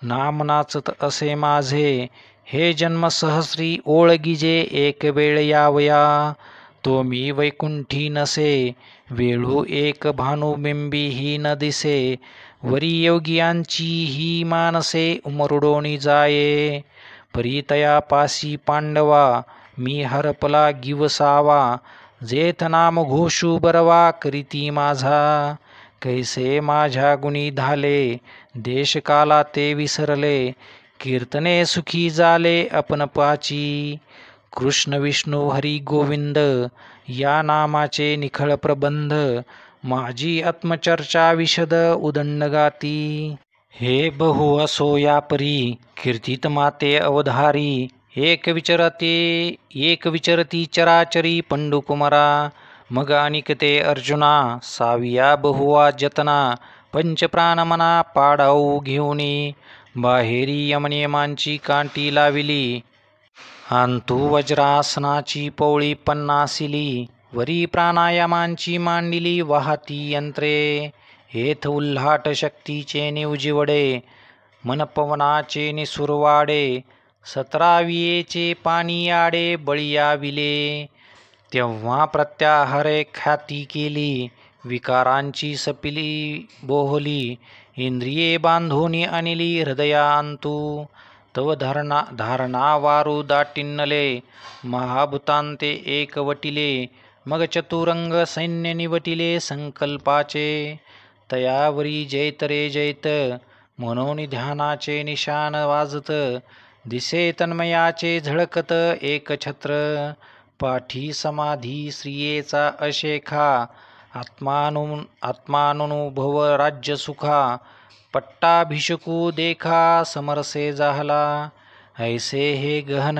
नाम नाचत असे माझे, हे जन्म सहस्री ओळगीजे. एक वेळ यावया, तो मी वैकुंठी नसे. वेळू एक भानुबिंबी ही न दिसे. वरी योगियांची ही मानसे उमरडोनी जाये. परीतया पासी पांडवा, मी हरपला गिवसावा. जेथ नाम घोषू बरवा, करीती माझा. कैसे माझ्या गुणी धाले, देशकाला ते विसरले. कीर्तने सुखी झाले अपनपाची. कृष्ण विष्णू हरी गोविंद, या नामाचे निखळ प्रबंध. माझी आत्मचर्चा विशद उदंड गाती. हे बहु असो या परी, कीर्तित माते अवधारी. एक विचरती चराचरी पंडुकुमारा. मग अनिकते अर्जुना, साविया बहुवा जतना. पंचप्राण मना पाडाऊ घेऊनी, बाहेरी यमनियमांची कांटी लाविली. अंतु वज्रासनाची पौळी पन्नासिली. वरी प्राणायामांची मांडिली वाहती यंत्रे. हेथ उल्हाट शक्तीचे निवजिवडे, मनपवनाचे निसुरवाडे. 17वियेचे पाणी आडे बळीयाविले. तेव्हा प्रत्याहारे ख्याती केली, विकारांची सपिली बोहली. इंद्रिये बांधूनी अनिली हृदयांतू. तव धारणा वारू दाटिन्नले, महाभूतांते एकवटिले. मग चतुरंग सैन्य निवटिले संकल्पाचे. तयावरी जैत रे जैत, म्हणून ध्यानाचे निशान वाजत. दिसे तन्मयाचे झळकत एक छत्र. पाठी समाधी स्त्रियेचा अशेखा. आत्मानुभव राज्य सुखा. पट्टाभिषकू देखा समरसे झाला. ऐसे हे गहन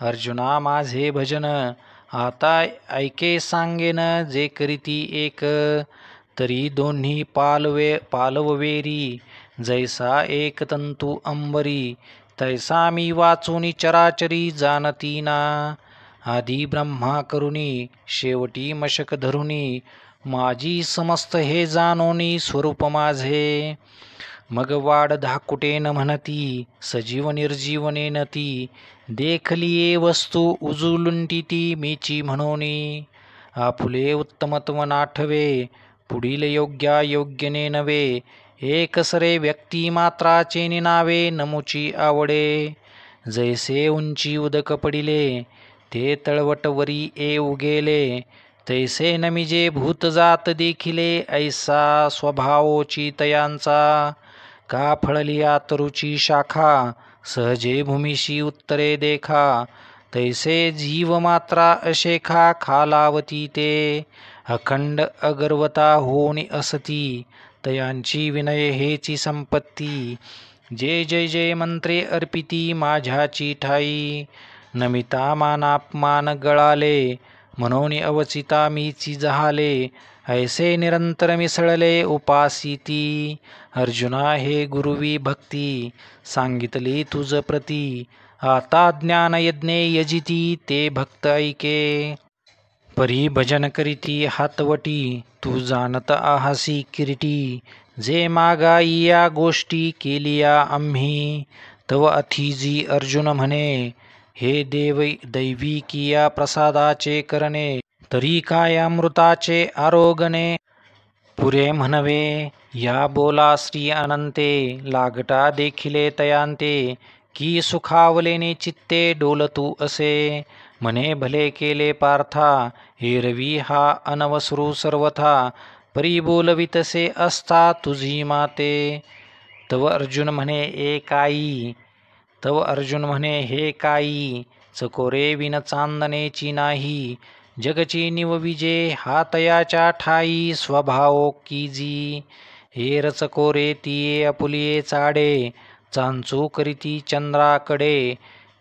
अर्जुना माझे भजन. आता ऐके सांगेन जे करीती एक. तरी दोन्ही पालववेरी, जैसा एक तंतू अंबरी. तैसा मी वाचूनी चराचरी जाणतीना. आधी ब्रह्मा करुणी, शेवटी मशक धरुनी. माझी समस्त हे जाणोनी स्वरूप माझे. मग वाड धाकुटेन म्हणती, सजीव निर्जीवने नती. देखलिये वस्तू उजुलुंटिती मीची म्हणोनी. आपुले उत्तमत्व नाठवे, पुढील योग्यायोग्यने नवे. एकसरे व्यक्ती मात्राचे निनावे नमुची आवडे. जैसे उंची उदक पडिले, ते तळवटवरी येऊ गेले. तैसे नमिजे भूतजात देखिले, ऐसा स्वभावोची तयांचा. का फळलिया तरुची शाखा, सहजे भूमिशी उत्तरे देखा. तैसे जीव मात्रा अशेखा खालावती ते. अखंड अगर्वता होऊनी असती, तयांची विनय हेची संपत्ती. जे जय जय मंत्रे अर्पिती माझ्याची ठाई. नमिता मानापमान गळाले, म्हणून अवचिता मीची जहाले. ऐसे निरंतर मिसळले उपासिती. अर्जुना हे गुरुवी भक्ती, सांगितली तुझ प्रती. आता ज्ञान यज्ञे यजिती, ते भक्त ऐके. परी भजन करीती हातवटी, तू जाणत आहासी किरीटी. जे मागाईया गोष्टी केलिया आम्ही, तव अथिजी अर्जुन म्हणे. हे दैवी किया प्रसादाचे करणे. तरी काय अमृताचे आरोगणे. पुरे म्हणवे या बोला श्री अनंते. लागटा देखिले तयांते, की सुखावलेने चित्ते डोलतू असे. म्हणे भले केले पार्था, एरवी हा अनवसरू सर्वथा. परी बोलवितसे असता तुझी माते. तव अर्जुन म्हणे हे काई. चकोरे विन चांदणेची नाही. जगची निवविजे हा तयाच्या ठाई. स्वभाव कीजी हेर चकोरे तिये आपुलिये चाडे. चांचू करीती चंद्राकडे,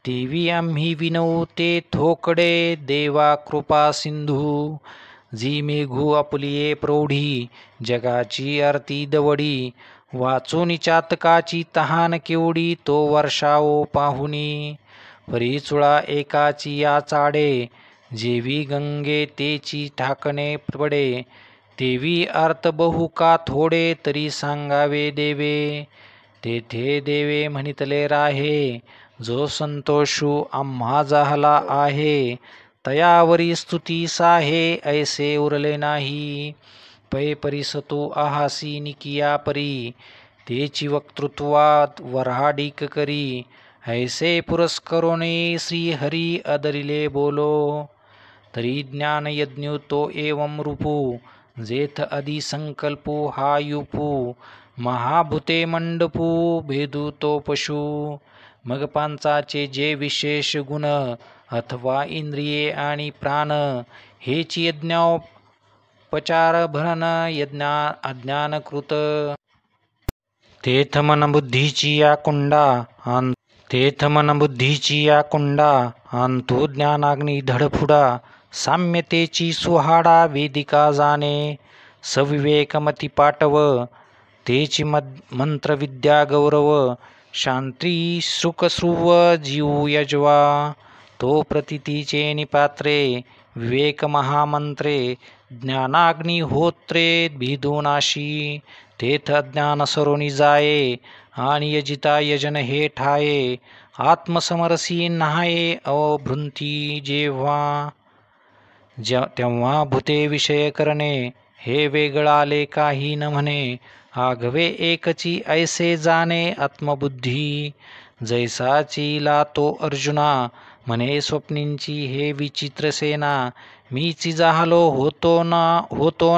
देवी आम्ही विनवू ते थोकडे. देवा कृपा सिंधू, जी मेघू आपुलिये प्रौढी जगाची आरती दवडी वाचून चातकाची तहान केवढी तो वर्षाओ पाहुनी परीचुळा एकाची या चाडे जेवी गंगे तेची ठाकणे पडे तेवी अर्थ बहु का थोडे तरी सांगावे देवे तेथे देवे म्हणितले राहे जो संतोषू आम्हा झाला आहे तयावरी स्तुती साहे ऐसे उरले नाही पै परिसतो आहासी निकिया परी तेची वक्तृत्वात वऱ्हाडिक करी ऐसे पुरस्करोने श्रीहरी अदरिले बोलो तरी ज्ञान यज्ञ तो एवं रूपू जेथ आदि संकल्पू हा युपू महाभूते मंडपू भेदू तो पशु मग पांचाचे जे विशेष गुण अथवा इंद्रिये आणि प्राण हेची यज्ञोपचार भरण यज्ञा अज्ञानकृत तेथ मन बुद्धीची या कुंडा अंतु ज्ञानाग्नी धडफुडा साम्यतेची सुहाडा वेदिका जाणे सविवेकमती पाटव तेची मंत्रविद्या गौरव शांती सुखस्रुव जीव यजवा तो प्रतितीचे निपात्रे विवेक महामंत्रे ज्ञानाग्नी होत्रे भिदुनाशी तेथ अज्ञान सरोनी जाये आणि यजिता यजन हे ठाये आत्मसमरसी नहाये अवभृंती तेव्हा भूते विषय करणे हे वेगळाले काही न म्हणे आघवे एकची ऐसे जाणे आत्मबुद्धी जैसाची लातो अर्जुना म्हणे स्वप्नींची हे विचित्र सेना मीची जाहलो होतो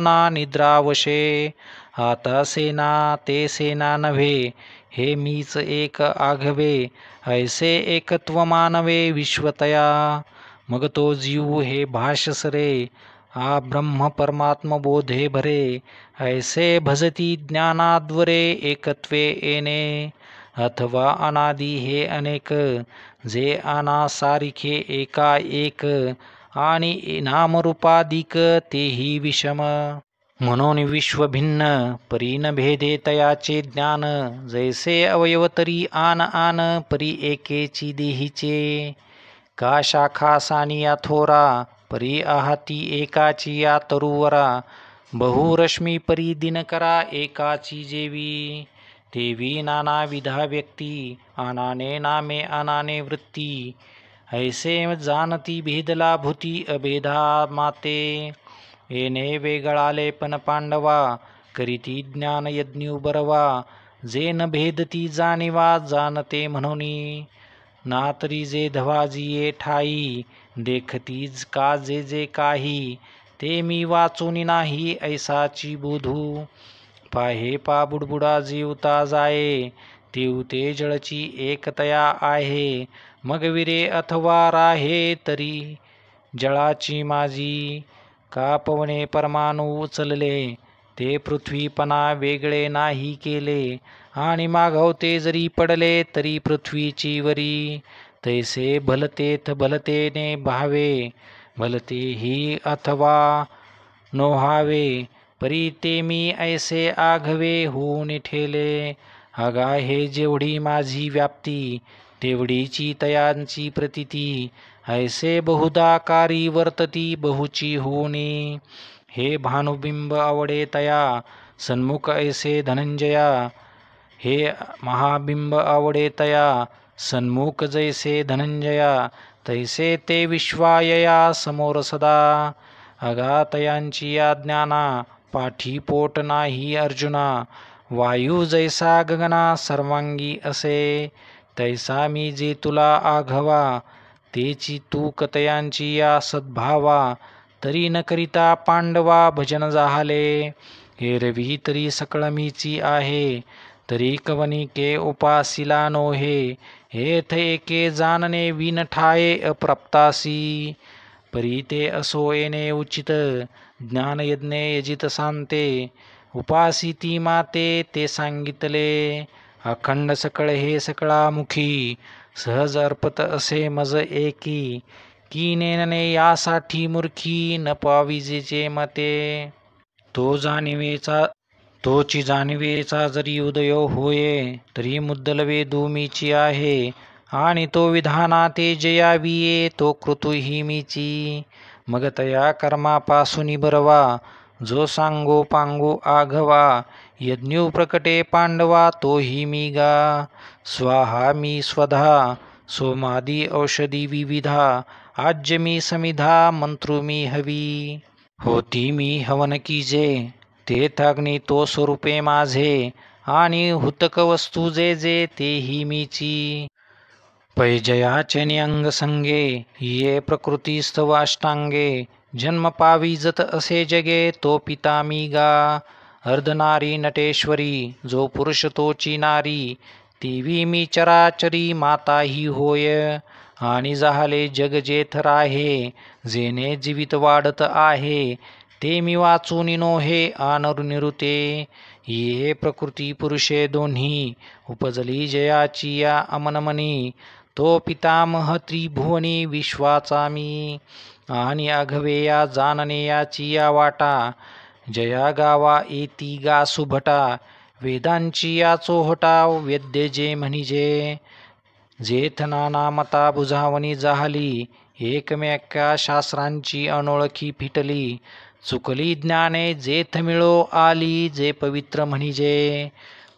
ना निद्रावशे आता सेना ते सेना नव्हे हे मीच एक आघवे ऐसे एकत्व मानवे विश्वतया मग तो जीव हे भाष्यसरे आ ब्रह्म परमात्म बोधे भरे ऐसे भजती ज्ञानाद्वरे एकत्वे येणे अथवा अनादि हे अनेक जे अनासारिखे एका एक आणि नामरूपादिक तेही विषम म्हणून विश्व भिन्न परी न भेदे तयाचे ज्ञान जैसे अवयव तरी आन परी एकेची देहीचे का शाखा सानिया थोरा परी आहाती एकाची या तरुवरा बहुरश्मी परी दिनकरा एकाची जेवी तेवी नाना विधा व्यक्ती अनाने नामे अनाने वृत्ती ऐसे जानती भेदला भूती अभेदा माते येणे वेगळाले पण पांडवा करीती ज्ञान यज्ञ बरवा जे न भेदती जाणीवा जाणते म्हणूनी ना तरी जे धवाजिये ठाई देखतीज का जे काही ते मी वाचूनी नाही ऐसाची बुधू पाहे पा बुडबुडा जीवता जाये तेवते जळची एकतया आहे मग विरे अथवा राहे तरी जळाची माझी का पवने परमाणू उचलले ते पृथ्वीपणा वेगळे नाही केले आणि मागवते जरी पडले तरी पृथ्वीची वरी तैसे भलतेथ भलतेने भावे भलतेही अथवा नोहावे परी ते मी ऐसे आघवे होऊन ठेले अगा हे जेवढी माझी व्याप्ती तेवढीची तयांची प्रतिती ऐसे बहुदाकारी वर्तती बहुची होनी हे भानुबिंब आवडे तया सन्मुख ऐसे धनंजया हे महाबिंब आवडे तया सन्मुख जैसे धनंजया तैसे ते विश्वायया समोर सदा अगातयांची या ज्ञाना पाठीपोट नाही अर्जुना वायू जैसा गगना सर्वांगी असे तैसा मी जे तुला आघवा तेची तू कतयांची या सद्भावा तरी न करिता पांडवा भजन जाहले एरवी तरी सकळ मीची आहे तरी कवनिके उपासिला नोहे हेथ एके जाणने विन ठाये अप्राप्तासी परी ते असो येणे उचित ज्ञानयज्ञे यजित सांते उपासिती माते ते सांगितले अखंड सकळ हे सकळामुखी सहज अर्पत असे मज एकी की नेनने यासाठी मूर्खी न पाविजेचे मते. तोची जाणीवेचा जरी उदय होये तरी मुद्दलवे दुमीची आहे. आणि तो विधाना ते जयाविये तो कृतुही मीची. मग तया कर्मापासून बरवा जो सांगो पांगो आघवा. यज्ञू प्रकटे पांडवा तोही मी गा. स्वाहा मी स्वधा सोमादी औषधी विविधा. आज्य मी समिधा मंत्रु मी हवी. होती मी हवन कीजे तेथाग्नी तो स्वरूपे माझे. आणि हुतक वस्तू जे जे तेही मीची. पैजयाचेनि अंग संगे ये प्रकृती स्तव अष्टांगे. जन्म पाविजत असे जगे तो पिता मी गा. अर्धनारी नटेश्वरी जो पुरुष तोची नारी. तेवी मी चराचरी माता ही होय. आणि जाहले जग जेथ राहे जेने जीवित वाढत आहे. ते मी वाचून नोहे निरुते. ये प्रकृती पुरुषे दोन्ही उपजली जयाची या अमनमनी. तो पितामह त्रिभुवनी विश्वाचा मी. आणि आघवे या जानने याची या वाटा. जया गावा येती गा सुभटा. वेदांची या चोहटा वेद्य जे म्हणिजे. जेथ नाना मता बुझावणी जाहली. एकमेका शास्त्रांची अनोळखी फिटली. चुकली ज्ञाने जेथ मिळो आली जे पवित्र म्हणिजे.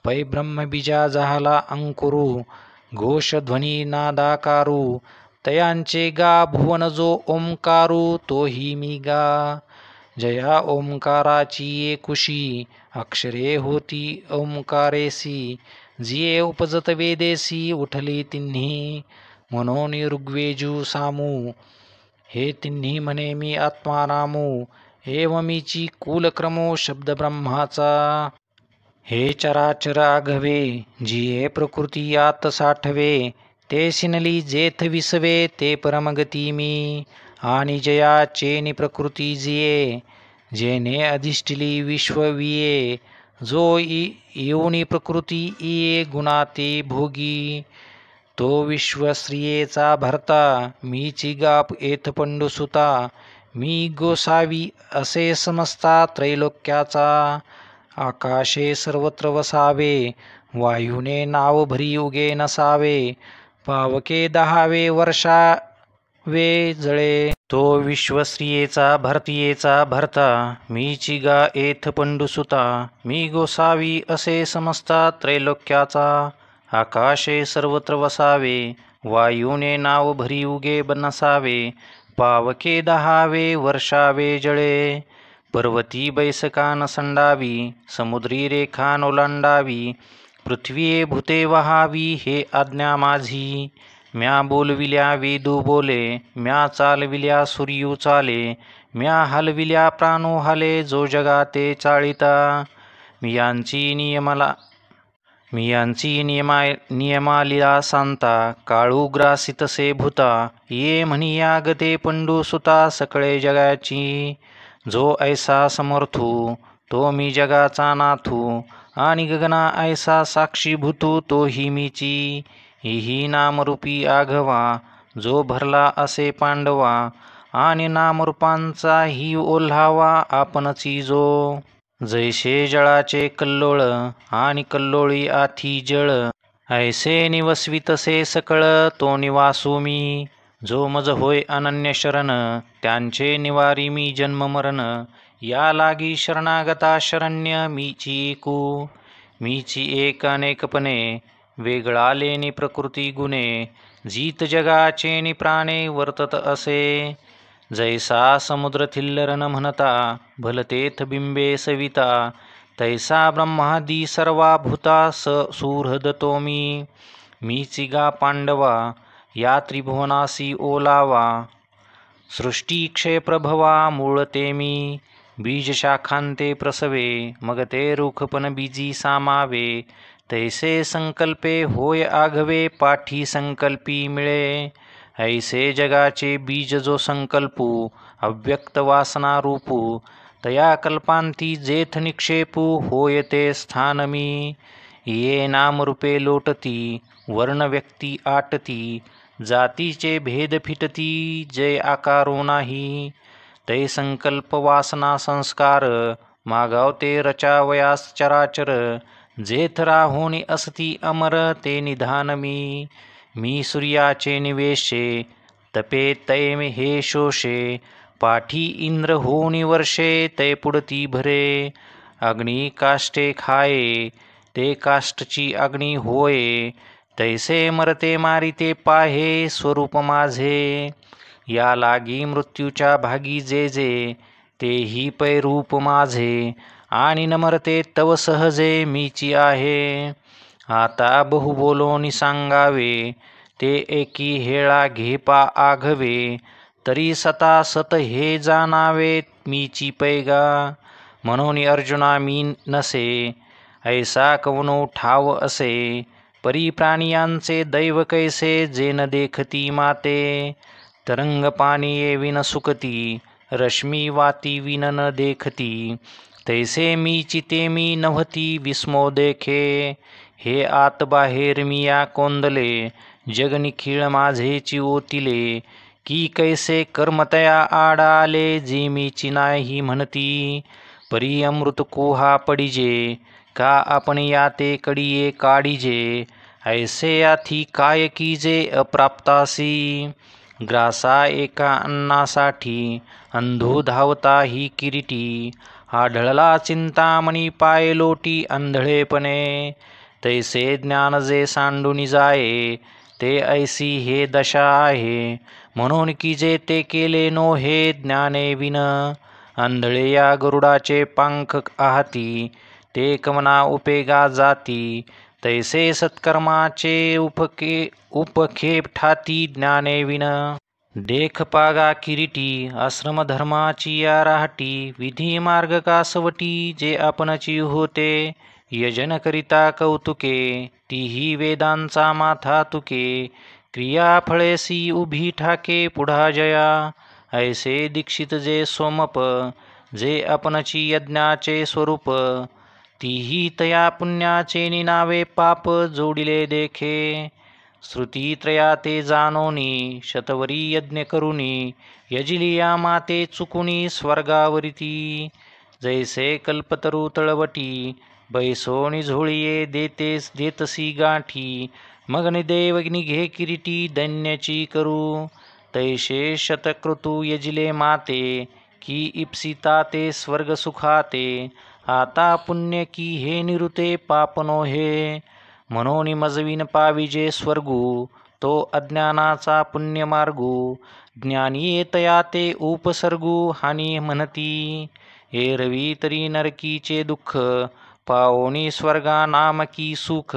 पै ब्रह्मबीजा जाहला अंकुरू घोषध्वनी नादाकारू. तयांचे गा भुवन जो ओंकारू तोही मी गा. जया ओंकाराची एकुशी अक्षरे होती ओंकारेसी. जिये उपजत वेदेसी उठली तिन्ही. म्हणून ऋग्वेजू सामू हे तिन्ही म्हणे मी आत्मा नामू. एवमीची कुलक्रमो शब्द ब्रह्माचा. हे चराचर आघवे जिये प्रकृती आत साठवे. ते सिनली जेथ विसवे ते परमगती मी. आणि जयाचेनि प्रकृती जिये जेने अधिष्ठिली विश्वविये. जो येऊनी प्रकृती इये गुणाते भोगी. तो विश्वश्रियेचा भरता मीची गाप एथ पंडुसुता. मी गोसावी असे समजता त्रैलोक्याचा. आकाशे सर्वत्र वसावे वायुने नाव भरी उगे नसावे. पावके दहावे वर्षावे जळे. तो विश्वश्रियेचा भरतियेचा भरता मीची गा एथ पंडुसुता. मी गोसावी असे समजता त्रैलोक्याचा. आकाशे सर्वत्र वसावे वायुने नाव भरी उगे नसावे. पावके दहावे वर्षावे जळे. पर्वती बैसकान संडावी समुद्री रेखान ओलांडावी. पृथ्वीये भूते वहावी हे आज्ञा माझी. म्या बोलविल्या वेदू बोले म्या चालविल्या सूर्यू चाले. म्या हलविल्या प्राणो हले जो जगाते चाळिता. मियांची नियमालिला सांता. काळू ग्रासितसे भूता ये म्हणिया गते पंडू सुता सकळे जगाची. जो ऐसा समर्थू तो मी जगाचा नाथू. आणि गगना ऐसा साक्षी भूतू तो ही मीची. ही नामरूपी आघवा जो भरला असे पांडवा. आणि नामरूपांचा ही ओल्हावा आपणची जो. जैसे जळाचे कल्लोळ आणि कल्लोळी आथी जळ. ऐसे निवसवितसे सकळ तो निवासू मी. जो मज होय अनन्य शरण त्यांचे निवारी मी जन्म मरण. या लागी शरणागता शरण्य मीची एकू. मीची एक अनेकपणे वेगळा लेनी प्रकृती गुणे. जीत जगाचे नि प्राणे वर्तत असे. जैसा समुद्र थिल्लरन म्हणता भलतेथ बिंबे सविता. तैसा ब्रह्मादी सर्वा भूता सुहृद तो मी. मीची गा पांडवा या त्रिभुवनासी ओलावा. सृष्टी क्षय प्रभवा मूळ ते मी. बीज शाखांते प्रसवे मग ते रुखपन बीजी सामावे. तैसे संकल्पे होय आघवे पाठी संकल्पी मिळे. ऐसे जगाचे बीज जो संकल्पू अव्यक्त वासना रूपू. तया कल्पांती जेथ निक्षेपू होय ते स्थान मी. ये नामरूपे लोटती वर्ण व्यक्ती आटती. जातीचे भेद फिटती जय आकारो नाही, तै संकल्प वासना संस्कार मागावते रचावयास चराचर, जेथ राहोनी असती अमर ते निधान मी सूर्याचे निवेशे तपे तै हे शोषे, पाठी इंद्र होनी वर्षे तै पुढती भरे, अग्नी काष्टे खाये ते काष्टची अग्नी होये, तैसे मरते मारिते पाहे स्वरूप माझे, या लागी मृत्यूच्या भागी जे तेही पै रूप माझे, आणि न मरते तव सहजे मीची आहे, आता बहु बोलोनी सांगावे ते एकी हेळा घेपा आघवे, तरी सता सत हे जाणावे मीची पैगा, म्हणून अर्जुना मी नसे ऐसा कवनो ठाव असे, परी प्राणियांचे दैव कैसे जे न देखती माते, तरंग पाणी येविन सुकती रश्मी वाती विन न देखती, तैसे मी चिते मी नव्हती विस्मो देखे, हे आत बाहेर मिया कोंदले जग निखिळ माझेची ओतिले, की कैसे कर्मतया आडाले जे मीची नाही म्हणती, परी अमृत कोहा पडिजे का आपण याते कडिये काढिजे, ऐसे याथी काय कीजे अप्राप्तासी, ग्रासा एका अन्नासाठी अंधू धावता ही किरीटी, आढळला चिंतामणी पाय लोटी आंधळेपणे, तैसे ज्ञान जे सांडूनी जाये ते ऐसी हे दशा आहे, म्हणून की जे ते केले नो हे ज्ञाने विन, आंधळे या गरुडाचे पंख आहाती ते कमना उपेगा जाती, तैसे सत्कर्माचे उपखेप ठाती ज्ञाने विन, देख पागा किरीटी आश्रम धर्माची या राहटी, विधी मार्ग कासवटी जे आपणची होते, यजन करिता कौतुके तीही वेदांचा माथा तुके, क्रिया फळेसी उभी ठाके पुढा जया, ऐसे दीक्षित जे सोमप जे आपणची यज्ञाचे स्वरूप, तीही तया पुण्याचे निनावे पाप जोडिले देखे, श्रुती त्रया ते जानोनी शतवरी यज्ञ करुनी, यजिलिया माते चुकुनी स्वर्गावरिती, जैसे कल्पतरू तळवटी बैसोनी झोळीये देतसी गाठी, मग निदेव निघे किरीटी दैन्याची करू, तैसे शतक्रतू यजिले माते की इप्सिता ते स्वर्ग सुखाते, आता पुण्य की हे निरुते पापनो हे, म्हणून मजविन पाविजे स्वर्गू तो अज्ञानाचा पुण्य मार्गू, ज्ञानी तया ते उपसर्गू हानी म्हणती, एरवी तरी नरकीचे दुःख पाओनी स्वर्गा नामकी सुख,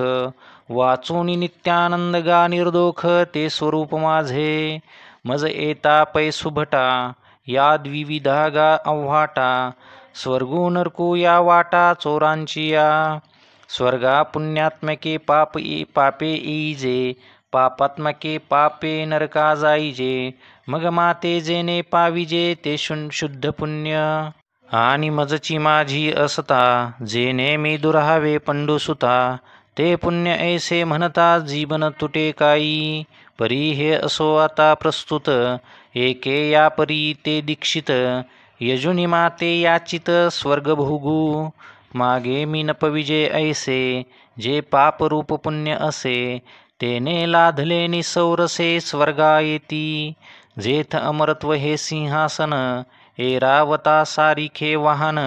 वाचूनी नित्यानंद गा निर्दोख ते स्वरूप माझे, मज येता पै सुभटा या द्विविधा गा अव्हाटा, स्वर्गू नरकू या वाटा चोरांची या, स्वर्गा पुण्यात्मके पापे येईजे, पापात्मके पापे नरका जाईजे, मग माते जेने पाविजे ते शुद्ध पुण्य, आणि मजची माझी असता जेने मी दुरावे पंडुसुता, ते पुण्य ऐसे म्हणता जीवन तुटे काई, परी हे असो आता प्रस्तुत एके या परी ते दीक्षित, यजुनी माते याचित स्वर्ग भोगू, मागे मी नपविजे ऐसे जे पापरूप पुण्य असे, तेने लाधले निसौरसे स्वर्गा येती, जेथ अमरत्व हे सिंहासन एरावता सारिखे वाहन,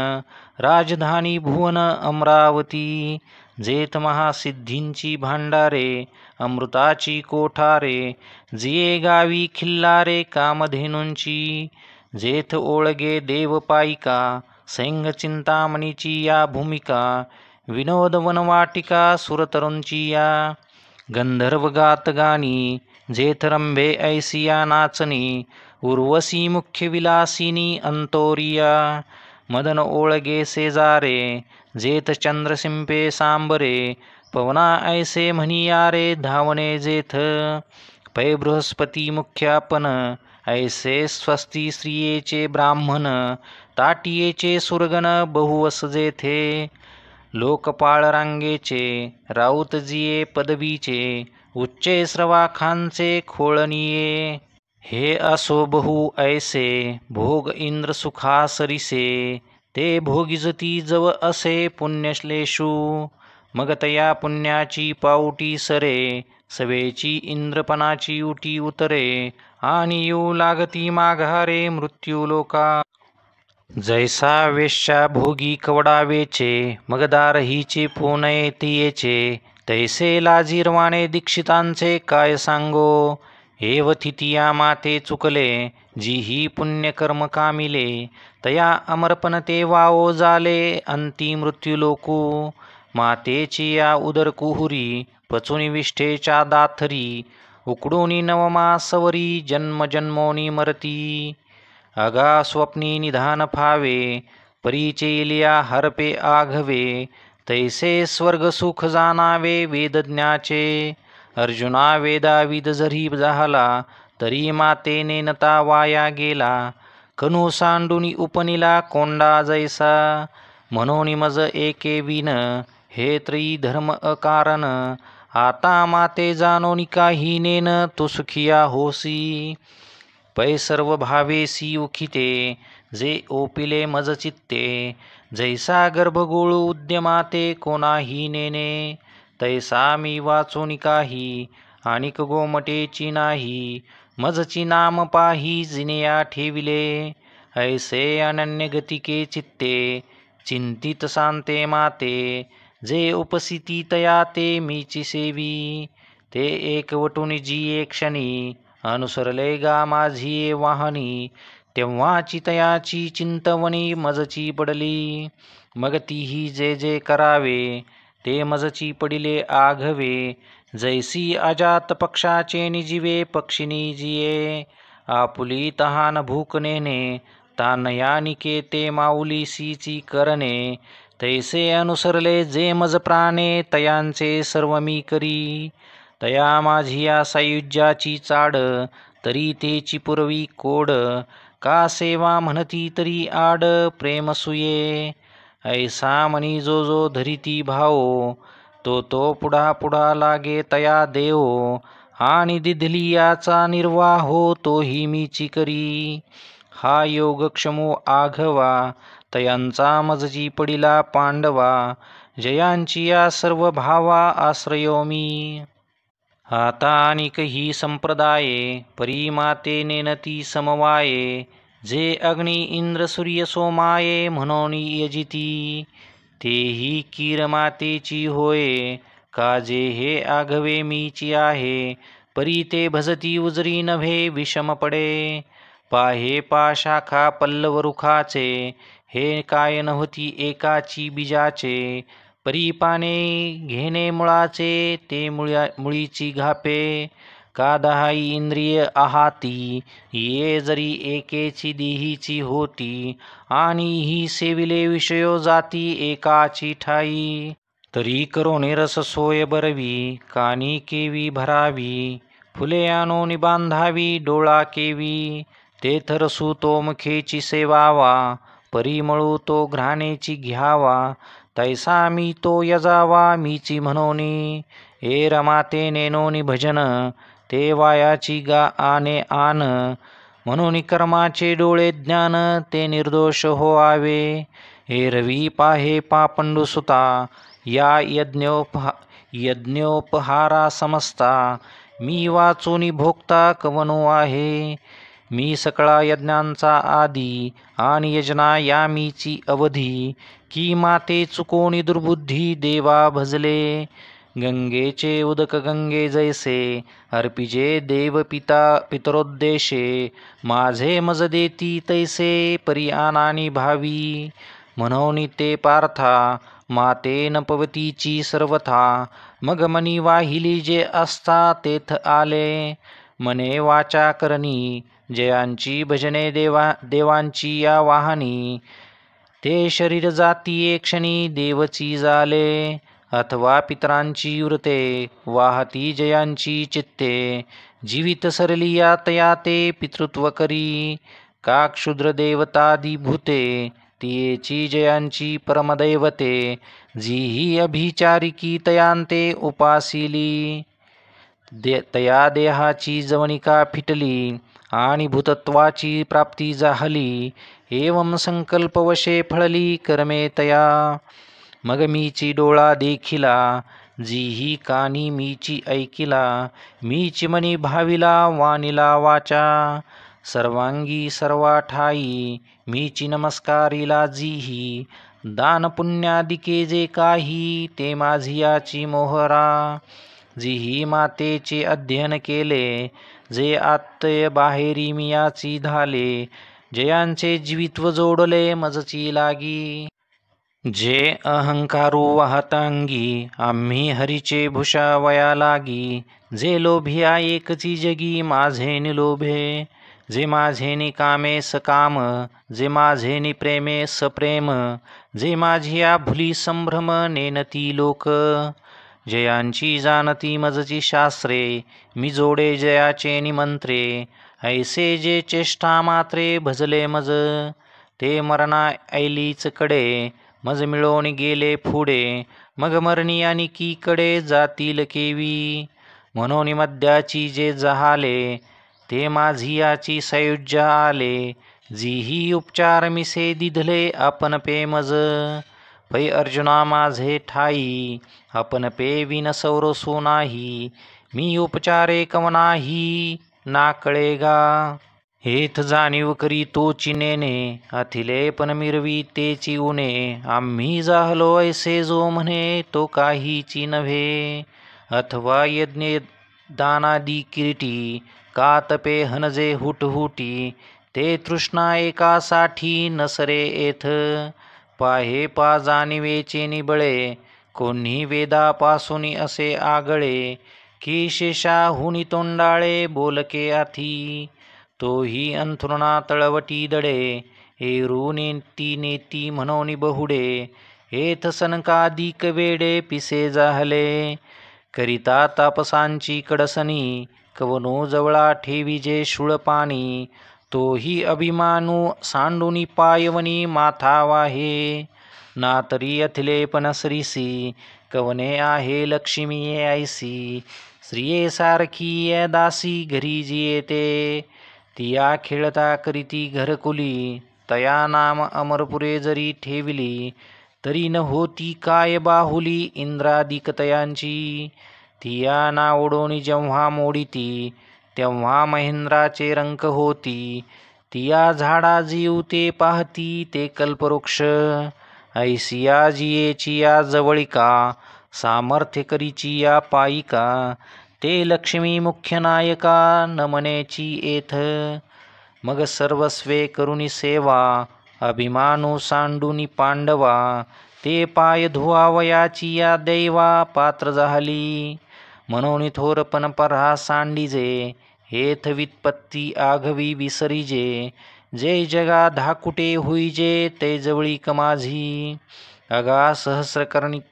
राजधानी भुवन अमरावती, जेथ महासिद्धींची भांडारे अमृताची कोठारे, जिये गावी खिल्लारे कामधेनूंची, जेथ ओळगे देवपायिका सैंग चिंतामणीची या भूमिका, विनोद वनवाटिका सुरतरुंची या, गंधर्व गात गाणी जेथ रंभे ऐसिया नाचनी, उर्वशी मुख्य विलासिनी अंतोरिया, मदन ओळगे शेजारे जेथ चंद्रसिंपे सांबरे, पवना ऐसे म्हणिया रे धावणे जेथ, पै बृहस्पती मुख्यापन ऐसे स्वस्ती स्त्रियेचे ब्राह्मण, ताटियेचे सुरगण बहुवस जेथे, लोकपाळ रांगेचे राऊत जिये पदवीचे उच्चे श्रवाखांचे खोळनिये। हे असो बहु ऐसे भोग इंद्र सुखा सरिसे, ते भोगिजती जव असे पुण्यश्लेषू। मग तया पुण्याची पाऊटी सरे, सवेची इंद्रपणाची उटी उतरे, आणि येऊ लागती माघारे मृत्यूलोका। जैसा वेश्या भोगी कवडावेचे, मग दार हिचे पुनये तियेचे, तैसे लाजीरवाणे दीक्षितांचे काय सांगो। एवथितिया माते चुकले, जी ही पुण्यकर्म कामिले, तया अमरपण ते वाओ जाले अंती मृत्युलोकू। मातेची या उदर कुहुरी, पचुनी विष्ठेच्या दाथरी, उकडूनी नवमासवरी जन्मजन्मोनी मरती। अगा स्वप्नी निधान फावे, परिचेलिया हरपे आघवे, तैसे स्वर्ग सुख जाणावे वेदज्ञाचे। अर्जुना वेदाविद जरी झाला, तरी मातेने नता वाया गेला, कनु सांडुनी उपनिला कोंडा जैसा। म्हणून मज एके विन, हे त्रयी धर्म अकारण, आता माते जाणोनी काही नेन तू सुखिया होसी। पै सर्व भावेसी उखिते, जे ओपिले मज चित्ते, जैसा गर्भगोळू उद्यमाते कोणाही नेने, तैसा मी वाचून काही आणिक गोमटेची नाही, मजची नाम पाही जिनिया ठेविले। ऐसे अनन्य गतिके चित्ते, चिंतित सांते माते, जे उपसिती तया ते मीची सेवी। ते एकवटून जी क्षणी, अनुसरले गा माझी वाहनी, तेव्हाची तयाची चिंतवणी मजची पडली। मग तीही जे जे करावे, ते मजची पडिले आघवे, जैसी अजात पक्षाचे निजीवे पक्षिणी जिये। आपुली तहान भूक नेणे, तानया निकेते माऊलीसीची करणे, तैसे अनुसरले जे मज प्राणे, तयांचे सर्व मी करी। तया माझिया सायुज्याची चाड, तरी तेची पुरवी कोड, का सेवा म्हणती तरी आड प्रेमसुये। ऐसा मनी जो जो धरिती भाओ, तो तो पुढा पुढा लागे तया देव, आणि दिधलियाचा निर्वाहो तोही मीची करी। हा योगक्षमो आघवा, तयांचा मजची पडिला पांडवा, जयांची या सर्व भावा आश्रयो मी। आता अनिक ही संप्रदाये, परी माते नेनती समवाये, जे अग्नी इंद्र सूर्य सोमाये म्हणून यजिती। तेही कीर मातेची होये, काजे हे आघवे मीची आहे, परी ते भजती उजरी नव्हे विषम पडे। पाहे पा शाखा पल्लव रुखाचे, हे काय नव्हती एकाची बीजाचे, परी पाने घेणे मुळाचे, ते मुळीची घापे। का दहाई इंद्रिय आहाती, ये जरी एकेची देहीची होती, आणि ही सेविले विषयो जाती एकाची ठाई। तरी करोने रस सोय बरवी, कानी केवी भरावी, फुले आणून बांधावी डोळा केवी, तेथ रसू तो मुखेची सेवावा, परिमळू तो घ्राणेची घ्यावा, तैसा मी तो यजावा मीची म्हणोनी। ए रमाते नेनोनी भजन, ते वायाची गा आने आन, म्हणून कर्माचे डोळे ज्ञान, ते निर्दोष होआवे। हे रवी पाहे पापंडू सुता, या यज्ञोपहारा समजता, मी वाचूनी भोगता कवनो आहे। मी सकळा यज्ञांचा आदी, आणि यजना या मीची अवधी, की माते चुकोनी दुर्बुद्धी देवा भजले। गंगेचे उदक गंगे जैसे, अर्पिजे देव पितरोद्देशे, माझे मज देती तैसे परी आनानी भावी। म्हणून ते पार्था, माते न पवतीची सर्वथा, मग मनी वाहिली जे असता तेथ आले। मने वाचा करणी, जयांची भजने देवांची या वाहनी, ते शरीर जाती क्षणी देवची जाले। अथवा पितरांची व्रते, वाहती जयांची चित्ते, जीवित सरली या तया ते पितृत्व करी। का क्षुद्र देवतादी भूते, तियेची जयांची परमदैवते, जी ही अभिचारिकी तयांते उपासिली। तया देहाची जवनिका फिटली आणि भूतत्वाची प्राप्ती झाली. एवं संकल्पवशे फळली कर्मे तया. मग मीची डोळा देखिला, जीही कानी मीची ऐकिला. मीची मनी भाविला, वानिला वाचा. सर्वांगी सर्वा ठाई मीची नमस्कारिला जीही. दान पुण्यादिके जे काही ते माझियाची मोहरा. जीही मातेचे अध्ययन केले, जे आत्तय बाहेरी मियाची धाले. जयांचे जीवित्व जोडले मजची लागी. जे अहंकारू वाहतांगी आम्ही हरीचे भूषावया लागी. जे लोभिया एकची जगी माझे निलोभे. जे माझे निकामे सकाम, जे माझे निप्रेमे सप्रेम. जे माझिया भुली संभ्रम नेनती लोक. जयांची जानती मजची शास्त्रे, मी जोडे जयाचे निमंत्रे. ऐसे जे चेष्टा मात्रे भजले मज, ते मरणा ऐलीच कडे. मज मिळवून गेले पुढे, मग मरणी अनिकीकडे जातील केवी. म्हणून मद्याची जे जहाले, ते माझियाची सयुज्य आले. जीही उपचार मिसे दिधले आपण पे मज. पै अर्जुना माझे ठाई, आपण पे विन सौरसो नाही. मी उपचारे कवनाही ना कळेगा. हेथ जाणीव करी तोची नेने, अथिले पण मिरवी तेची उणे. आम्ही जाहलो ऐसे जो म्हणे, तो काहीची नव्हे. अथवा यज्ञ दानादी किरीटी, का तपे हनजे हुटहुटी. ते तृष्णा एकासाठी नसरे येथ. पाहे पा जाणिवेचे निबळे, कोणी वेदापासून असे आगळे. की शेषाहुनी तोंडाळे बोलके आथी. तोही अंथरुणा तळवटी दडे, एरू नेती नेती म्हणून बहुडे. हेथ सनकादिक वेडे पिसे जाहले, करिता तापसांची कडसनी. कवनो जवळा ठेविजे शूळपाणी, तोही अभिमानू सांडूनी पायवनी माथा वाहे. ना तरी अथिले पण सरीसी, कवने आहे लक्ष्मी ऐसी. स्त्रिये सारखी दासी घरी जी येते, तिया खेळता करीती घरकुली. तया नाम अमरपुरे जरी ठेविली, तरी न होती काय बाहुली इंद्रादिक तयांची. तिया नावडोनी जेव्हा मोडीती, तेव्हा महेंद्राचे रंक होती. तिया झाडा जीव ते पाहती ते कल्पवृक्ष. ऐसिया जियेचिया जवळिका, सामर्थ्य करीचिया पायिका. ते लक्ष्मी मुख्य नायका न मनेची येथ. मग सर्वस्वे करुणी सेवा, अभिमानू सांडूनी पांडवा. ते पाय धुवावयाची या दैवा पात्र झाली. म्हणून थोरपण परा सांडीजे, हेथ वित्पत्ती आघवी विसरीजे. जे जगा धाकुटे होईजे, ते जवळीक माझी. अगा सहस्र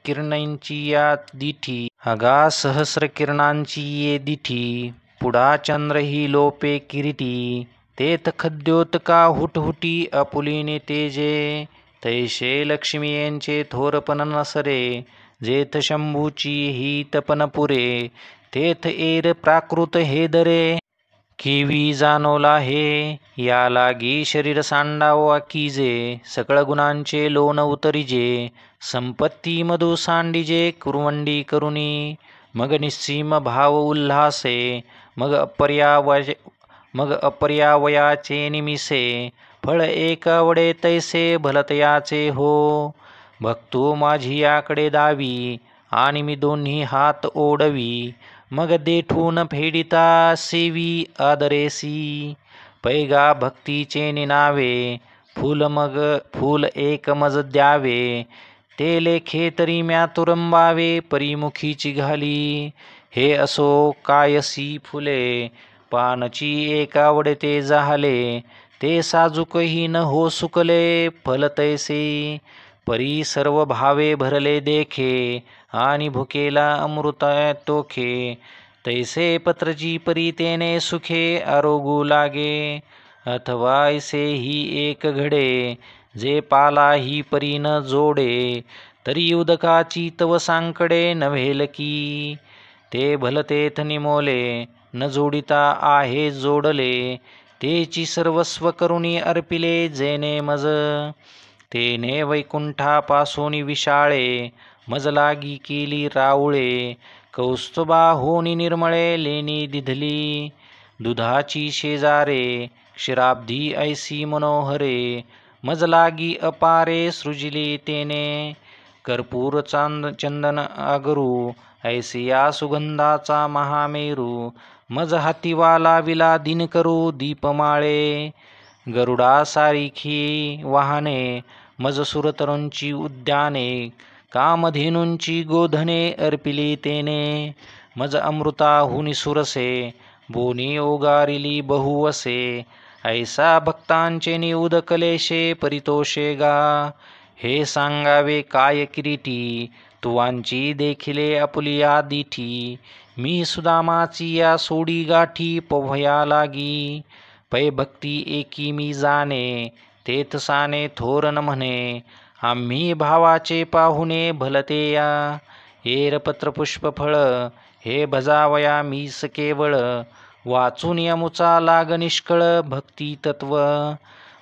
किरणांची या दिठी, अगा सहस्र किरणांची ये दिठी. पुढा चंद्र ही लोपे किरीटी, तेथ खद्योतका हुटहुटी आपुलीने तेजे. तैशे लक्ष्मीयेंचे थोरपण नसरे, जेथ शंभूची ही तपन पुरे. तेथ एर प्राकृत हे दरे, केवी जाणवला हे. या लागी शरीर सांडावा कीजे, सकळ गुणांचे लोण उतरिजे. संपत्ती मधु सांडिजे कुरवंडी करुणी. मग निस्सीम भाव उल्हासे, मग अपर्यावयाचे निमिसे. फळ एकावडे तैसे भलतयाचे हो. भक्तो माझी याकडे दावी, आणि मी दोन्ही हात ओढवी. मग देठून फेडिता सेवी आदरेसी. पैगा भक्तीचे निनावे, फूल एक मज द्यावे. ते लेखे तरी म्या तुरंबावे, परिमुखीची घाली. हे असो कायसी फुले, पानची एकावड ते जाहले. ते साजूकही न हो सुकले, फल तैसे. परी सर्व भावे भरले देखे, आणि भुकेला अमृत तोखे. तैसे पत्रची परी तेने सुखे आरोगू लागे. अथवा ऐसे ही एक घडे, जे पाला ही परी न जोडे. तरी उदकाची तव सांकडे नव्हेल की. ते भलतेथ निमोले न जोडिता आहे जोडले, तेची सर्वस्व करुणी अर्पिले जेने मज. तेने वैकुंठापासून विशाळे, मज लागी केली राऊळे, कौस्तुभा होनी निर्मळे लेणी दिधली. दुधाची शेजारे क्षीराब्धी ऐसी मनोहरे, मज लागी अपारे सृजिली तेने. कर्पूर चंदन अगरू ऐसिया सुगंधाचा महामेरू, मज हातीवाला विला दिनकरू दीपमाळे. गरुडा सारिखी वाहने मज सुरतरूंची उद्याने, कामधेनूंची गोधने अर्पिली तेने. मज अमृताहुनी सुरसे बोनी ओगारिली बहुवसे, ऐसा भक्तांचे निउद कलेशे परितोषे गा. हे सांगावे काय किरीटी तुवांची देखिले आपुलिया दिठी, मी सुदामाची या सोडी गाठी पोहया लागी. पै भक्ती एकी मी जाणे तेथ साने थोर न म्हणे, आम्ही भावाचे पाहुणे भलते या. एरपत्र पुष्पफळ हे भजावया मीस केवळ, वाचून यमुचा लाग निष्कळ भक्ती तत्व.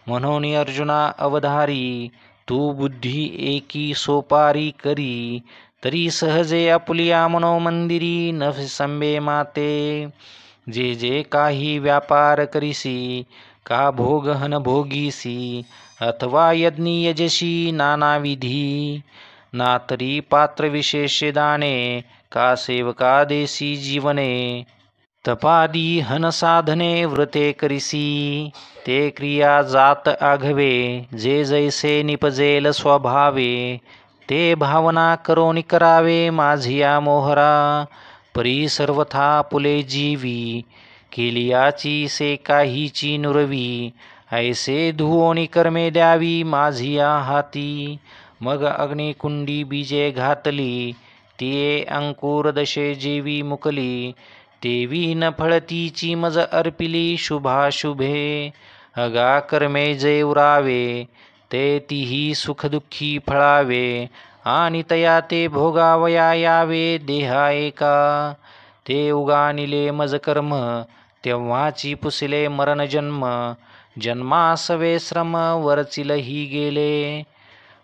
म्हणून अर्जुना अवधारी तू बुद्धी एकी सोपारी करी, तरी सहजे आपुलिया मनोमंदिरी न संबे माते. जे जे काही व्यापार करीसी, का भोग हन भोगीसी, अथवा यज्ञ यजशी नाना विधी. ना तरी पात्र विशेष दाने, का सेवका देसी जीवने. तपादी हन साधने व्रते करिसी, ते क्रिया जात आघवे, जे जैसे निपजेल स्वभावे. ते भावना करोनी करावे माझिया मोहरा, परी सर्वथा पुले जीवी. केलियाची से काहीची नुरवी, ऐसे धुओनी कर्मे द्यावी माझिया हाती. मग अग्निकुंडी बीजे घातली, तिये अंकुर दशे जेवी मुकली. तेवी न फळतीची मज अर्पिली शुभाशुभे, अगा कर्मे जे उरावे, ते तिही सुखदुःखी फळावे. आणि तया ते भोगावया यावे देहा एका. ते उगानिले मज कर्म, तेव्हाची पुसले मरण जन्म. जन्मासवे श्रम वरचिलही गेले,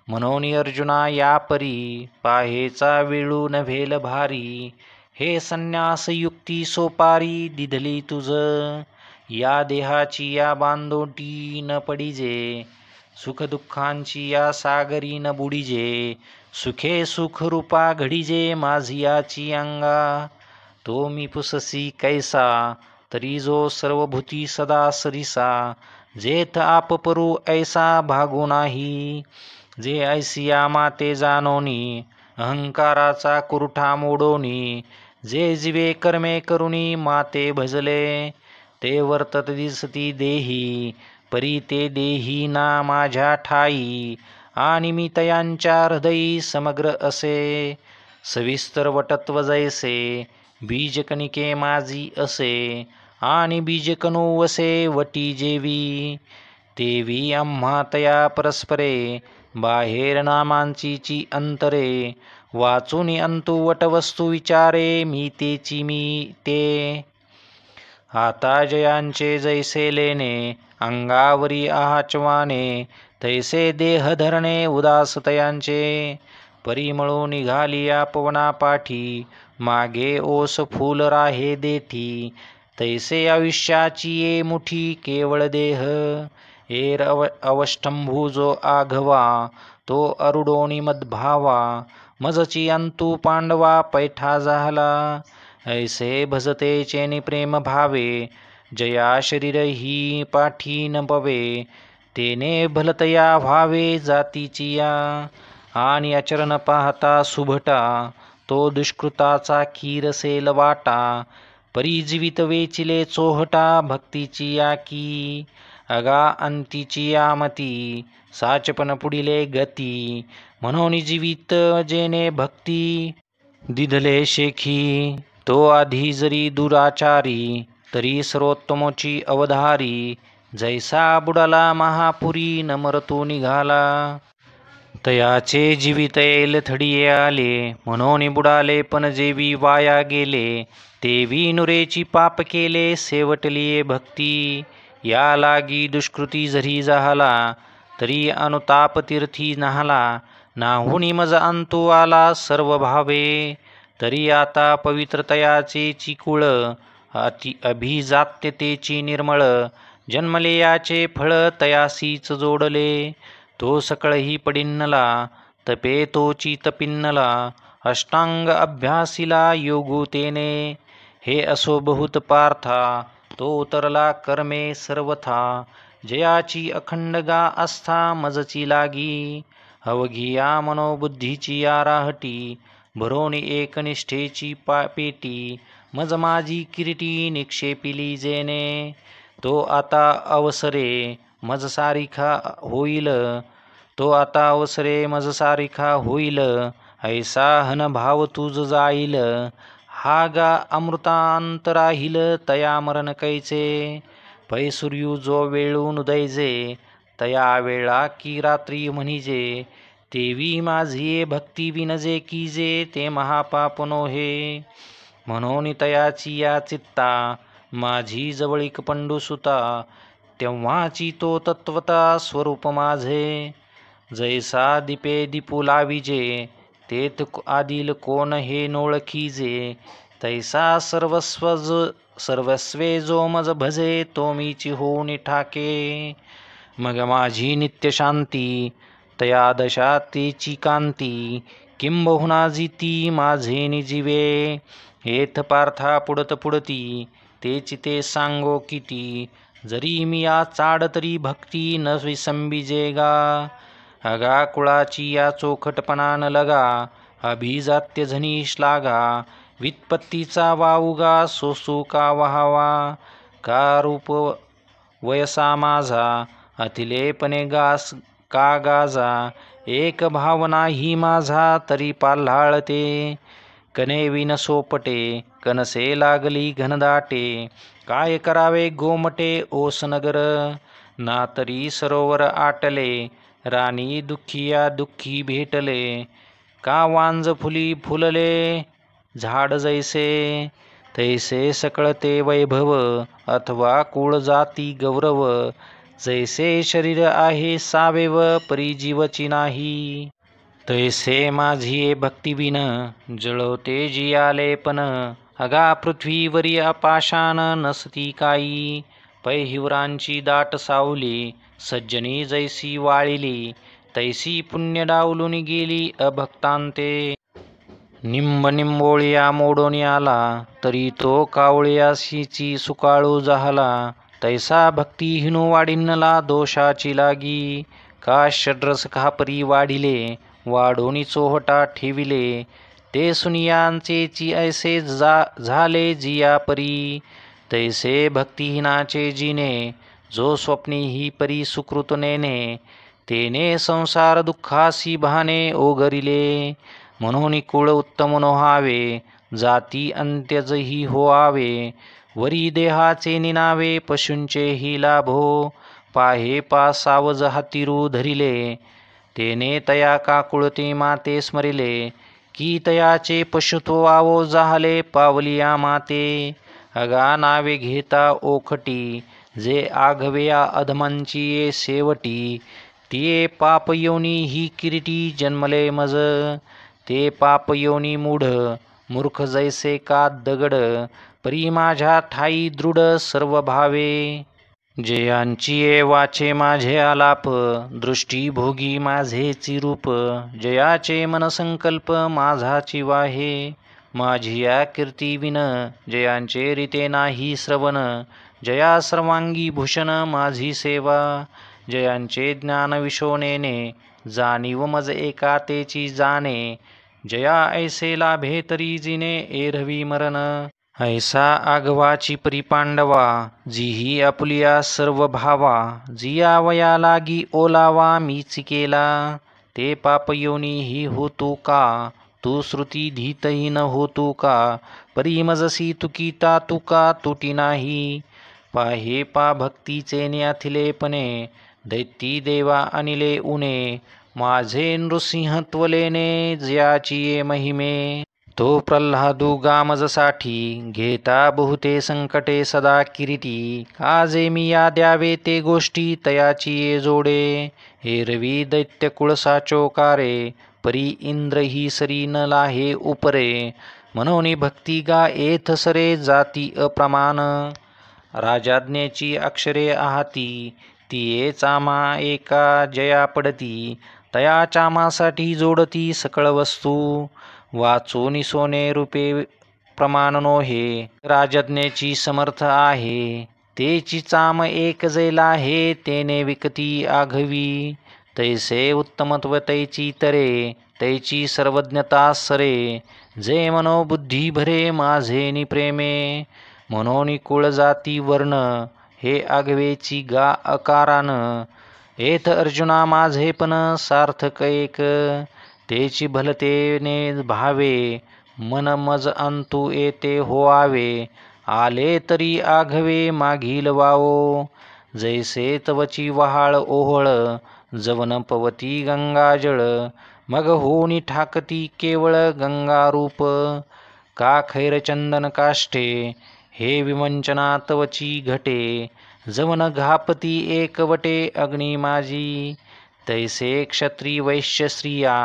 म्हणून अर्जुना या परी पाहेचा वेळू नव्हेल भारी. हे संन्यास युक्ती सोपारी दिधली तुझ, या देहाची या बांधोटी न पडिजे. सुखदुःखांची या सागरी न बुडिजे, सुखे सुख रूपा घडिजे माझियाची अंगा. तो मी पुससी कैसा, तरी जो सर्वभूती सदा सरिसा. जेथ आप परू ऐसा भागो नाही, जे ऐसिया माते जानोनी. अहंकाराचा कुरठा मोडोनी, जे जीवे कर्मे करुणी माते भजले. ते वर्तत दिसती देही, परी ते देही ना माझ्या ठाई. आणि मी तयांच्या हृदयी समग्र असे, सविस्तर वटत्व जैसे बीजकणिके माझी असे. आणि बीजकणू वसे वटी जेवी, तेवी आम्हा तया परस्परे. बाहेर नामांचीची अंतरे, वाचून अंतु वटवस्तू विचारे मी तेची मी ते. आता जयांचे जैसे लेणे, अंगावरी आचवाने, तैसे देह धरणे उदास तयांचे. परिमळू निघालिया पवना पाठी, मागे ओस फूल राहे देठी. तैसे आयुष्याची ये मुठी केवळ देह. एर अवष्टंभू जो आघवा, तो अरुडोनी मदभावा. मजची अंतू पांडवा पैठा झाला, ऐसे भजते चेनी प्रेम भावे. जया शरीर ही पाठी न पवे, तेने भलतया व्हावे जातीची या. आणि आचरण पाहता सुभटा, तो दुष्कृताचा खीरसेल वाटा. परी जीवित वेचिले चोहटा भक्तीची या की. अगा अंतीची यामती, साचपण पुढिले गती. म्हणून जीवित जेने भक्ती दिधले शेखी. तो आधी जरी दुराचारी, तरी सर्वोत्तमोची अवधारी. जैसा बुडाला महापुरी न मरतो निघाला, तयाचे जीवित येल थडिये आले, म्हणून बुडाले पण जेवी वाया गेले. तेवी नुरेची पाप केले, सेवटलिये भक्ती. या लागी दुष्कृती जरी झाला, तरी अनुताप तीर्थी नाहला. नाहुनी मज अंतू आला सर्व भावे, तरी आता पवित्रतयाचे चिकुळ. अभिजात्यतेची निर्मळ, जन्मले याचे फळ तयासीच जोडले. तो सकळही पडिन्नला, तपे तोची तपिन्नला. अष्टांग अभ्यासिला योगू तेने, हे असो बहुत पार्था. तो उतरला कर्मे सर्वथा, जयाची अखंड गा आस्था मजची लागी. अवघिया मनोबुद्धीची या राहटी, भरोनी एकनिष्ठेची पेटी. मज माझी किरीटी निक्षेपिली जेने, तो आता अवसरे मज सारिखा होईल. तो आता अवसरे मज सारिखा होईल, ऐसा हन भाव तुझ जाईल. हा गा अमृतांत राहील तया मरण कैचे, पै सूर्यू जो वेळून उदैजे, तया वेळा की रात्री म्हणिजे. तेवी माझी भक्ती विनजे कीजे, ते महापाप नोहे. म्हणून तयाची या चित्ता, माझी जवळीक पंडुसुता. तेव्हाची तो तत्वता स्वरूप माझे, जैसा दीपे दीपू लाविजे. तेत आदिल कोण हे नोळखीजे, तैसा सर्वस्वे जो मज भजे, तो मीची होऊन ठाके. मग माझी नित्य शांती, तया दशा तेची कांती. किंबहुना जिती माझे निजीवे, हेथ पार्था पुडत पुडती. तेची ते सांगो किती, जरी मी या चाड तरी भक्ती न विसंबिजे गा. अगा कुळाची या चोखटपणा न लगा, अभिजात्य झनी श्लाघा. व्युत्पत्तीचा वाउगा सोसू का वहावा, का रूप वयसा माझा. अतिलेपणे गास का गाजा, एक भाव नाही माझा तरी पाल्हाळते. कने विन सोपटे, कनसे लागली घनदाटे. काय करावे गोमटे ओसनगर, ना तरी सरोवर आटले. राणी दुःखिया दुःखी भेटले, का वांज फुली फुलले. झाड जैसे तैसे सकळते वैभव, अथवा कुळ जाती गौरव. जैसे शरीर आहे सावेव, परी जीवची नाही. तैसे माझी भक्तिविन, जळवते जियाले पण. अगा पृथ्वीवरी अपाशान नसती काई, पै हिवरांची दाट सावली. सज्जनी जैसी वाळिली, तैसी पुण्य डावलून गेली अभक्तांते. निंब निंबोळिया मोडून आला, तरी तो कावळ्याशीची सुकाळू झाला. तैसा भक्तिहीनू वाढिन्नला दोषाची लागी. का षड्रस खापरी वाढिले, वाढोनी चोहटा ठेविले. ते सुनियांचेची ऐसे झाले जिया परी. तैसे भक्तिहीनाचे जिने, जो स्वप्नी ही परी सुकृत नेने. तेने संसार दुःखासी भाने ओगरिले. म्हणून कुळ उत्तम नोहावे, जाती अंत्यजही होआवे. वरी देहाचे निनावे, पशूंचे ही लाभो. पाहे पा सावज हातिरू धरिले, तेने तया काकुळते माते स्मरिले. की तयाचे पशुत्व आवो जाहले पावलिया माते. अगा नावे घेता ओखटी, जे आघवेया अधमांची ये शेवटी. ते पाप योनी ही किरीटी जन्मले मज, ते पाप योनी मूढ मूर्ख जैसे का दगड. परी माझ्या ठाई दृढ सर्व भावे, जयांची ये वाचे माझे आलाप. दृष्टी भोगी माझेची रूप, जयाचे मन संकल्प माझाची वाहे. माझी या कीर्ती विन, जयांचे रीते नाही श्रवण. जया सर्वांगी भूषण माझी सेवा, जयांचे ज्ञान विशोनेने. जाणीव मज एका तेची जाणे, जया ऐसे लाभे तरी जिने एरवी मरण. ऐसा आगवाची परिपांडवा, जीही आपुलिया सर्व भावा. जिया वया लागी ओलावा मीच केला, ते पाप योनी ही होतू का. तू श्रुती धीतही न होतू का, परी मजसी तुकीता तुका तुटी नाही. पाहे पा भक्तीचे न्याथिलेपणे, दैती देवा अनिले उणे. माझे नृसिंहत्वलेने ज्याची ये महिमे तो प्रल्हादू गामजसाठी घेता बहुते संकटे सदा किरीटी काजे मी या द्यावे ते गोष्टी तयाची ये जोडे एरवी दैत्य कुळसा चोकारे परी इंद्र ही सरी न लाहे उपरे मनोनी भक्ती गा येथ सरे जाती अप्रमाण राजाज्ञेची अक्षरे आहाती ती चामा एका जया पडती तया चामासाठी जोडती सकळ वस्तू वाचून सोने रूपे प्रमाण नोहे राजज्ञेची समर्थ आहे तेची चाम एक जैला आहे तेने विकती आघवी तैसे उत्तमत्व तैची तरे तैची सर्वज्ञता सरे जे मनोबुद्धी भरे माझे निप्रेमे मनोनी कुळ जाती वर्ण हे आगवेची गा अकारान येथ अर्जुना माझे पण सार्थक एक तेची भलतेने भावे मन मज अंतु येते होआवे आले तरी आघवे मागील वावो जैसे तवची वहाळ ओहळ जवन पवती गंगाजळ मग होनी ठाकती केवळ गंगारूप का खैरचंदन काष्ठे हे विवंचना तवची घटे जवन घापती एकवटे अग्नी माझी तैसे क्षत्री वैश्य स्त्रिया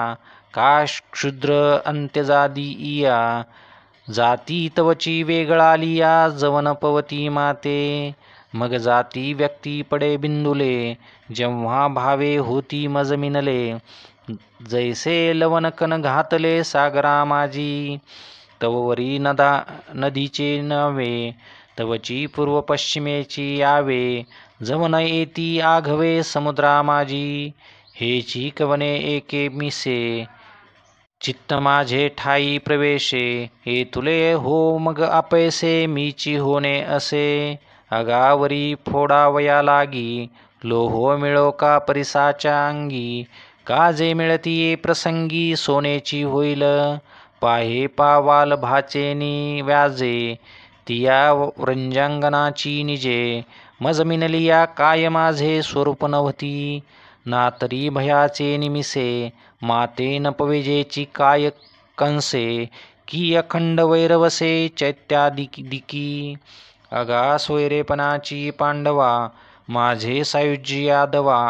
का क्षुद्र अंत्यजादी इया जाती तवची वेगळालिया जवन पवती माते मग जाती व्यक्ती पडे बिंदुले जेव्हा भावे होती मज मिनले जैसे लवन कन घातले सागरा माझी तववरी नदीचे नवे तवची पूर्व पश्चिमेची यावे जवन येती आघवे समुद्रा माझी हेची कवने एके मिसे चित्त माझे ठाई प्रवेशे हे तुले हो मग अपैसे मीची होणे असे अगावरी फोडावया लागी लोहो मिळो का परिसाच्या अंगी काजे मिळती प्रसंगी सोनेची होईल पाहे पावाल भाचेनी व्याजे तिया रंजांगणाची निजे मज मिनलिया काय माझे स्वरूप नव्हती ना तरी भयाचे निमिसे माते न पविजेची काय कंसे की अखंड वैरवसे चैत्यादिकी अगा सोयरेपणाची पांडवा माझे सायुज्य यादवा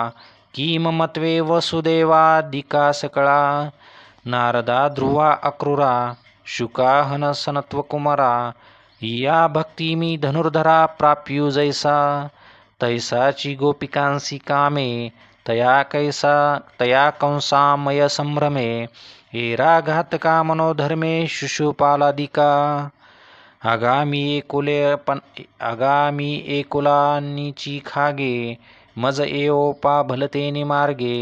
की ममत्वे वसुदेवा दिका सकळा नारदा ध्रुवा अक्रूरा शुका हनसनत्व कुमारा या भक्ती मी धनुर्धरा प्राप्यू जैसा तैसाची गोपिकांसी कामे तया कंसामय संभ्रमे एरा घातका मनोधर्मे शिशुपालादिका आगामी एकुलानीची खागे मज एओपा भलतेने मार्गे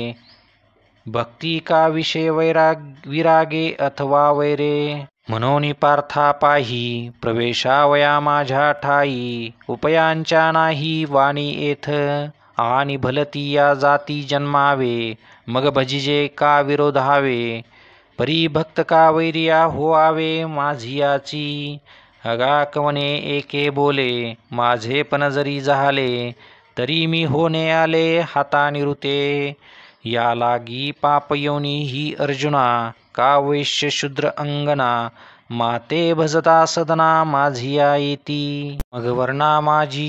भक्ती का विषय विरागे अथवा वैरे मनोनी पार्था पाही प्रवेशावया माझ्या ठाई उपयांच्या नाही वाणी येथ आणि भलती या जाती जन्मावे मग भजिजे का विरोधावे परी भक्त का वैरिया होआवे माझियाची अगा कवने एके बोले माझे पण जरी झाले तरी मी होणे आले हातानि ऋते या लागी पाप योनी ही अर्जुना का वैश्य शूद्र अंगना माते भजता सदना माझिया येती मगवर्णा माझी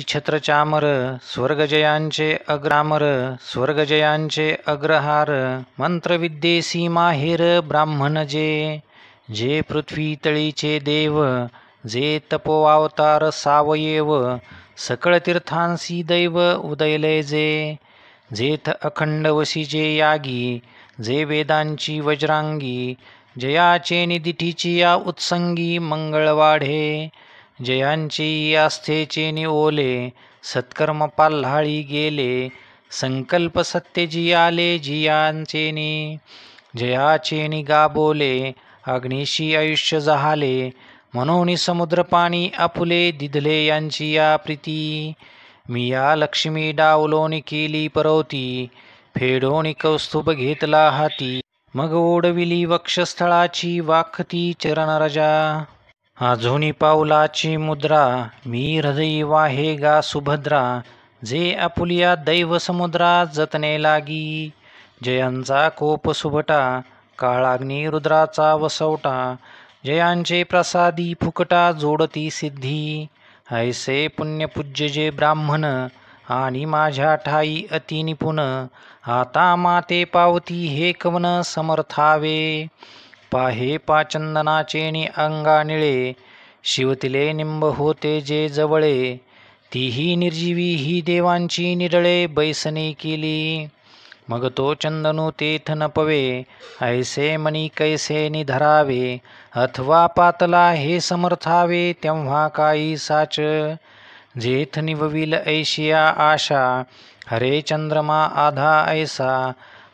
छत्रचामर स्वर्गजयांचे अग्रहार मंत्रविद्येसी माहेर ब्राह्मण जे पृथ्वी तळीचे देव जे तपोअवतार सावयव सकळ तीर्थांसी दैव उदयले जेथ अखंड वशीचे यागी जे वेदांची वज्रांगी जयाचे निदिठीची या उत्संगी मंगळवाढे जयांची आस्थेचे निओले सत्कर्म पाल्हाळी गेले संकल्प सत्य जियाले जियांचेनी जयाचे निगा बोले अग्निशी आयुष्य जहाले मनोनी समुद्र पाणी आपुले दिधले यांची या प्रीती मी या लक्ष्मी डावलोनी केली परवती फेडोनी कौस्तुभ घेतला हाती मग ओढविली वक्षस्थळाची वाखती चरणरजा आझोनी पाऊलाची मुद्रा मी हृदयी वाहे गा सुभद्रा जे आपुलिया दैव समुद्रा जतने लागी, जयांचा कोप सुभटा काळाग्नी रुद्राचा वसवटा, जयांचे प्रसादी फुकटा जोडती सिद्धी, ऐसे पुण्यपूज्य जे ब्राह्मण आणि माझ्या ठाई अति निपुण, आता माते पावती हे कवन समर्थावे, पाहे पाचंदनाचे नि अंगा निळे, शिवतिले निंब होते जे जवळे, तीही निर्जीवी ही देवांची निडळे बैसने केली, मग तो चंदनू तेथ न पवे, ऐसे मनी कैसे निधरावे, अथवा पातला हे समर्थावे तेव्हा काही साच, जेथ निवविल ऐशिया आशा, हरे चंद्रमा आधा ऐसा,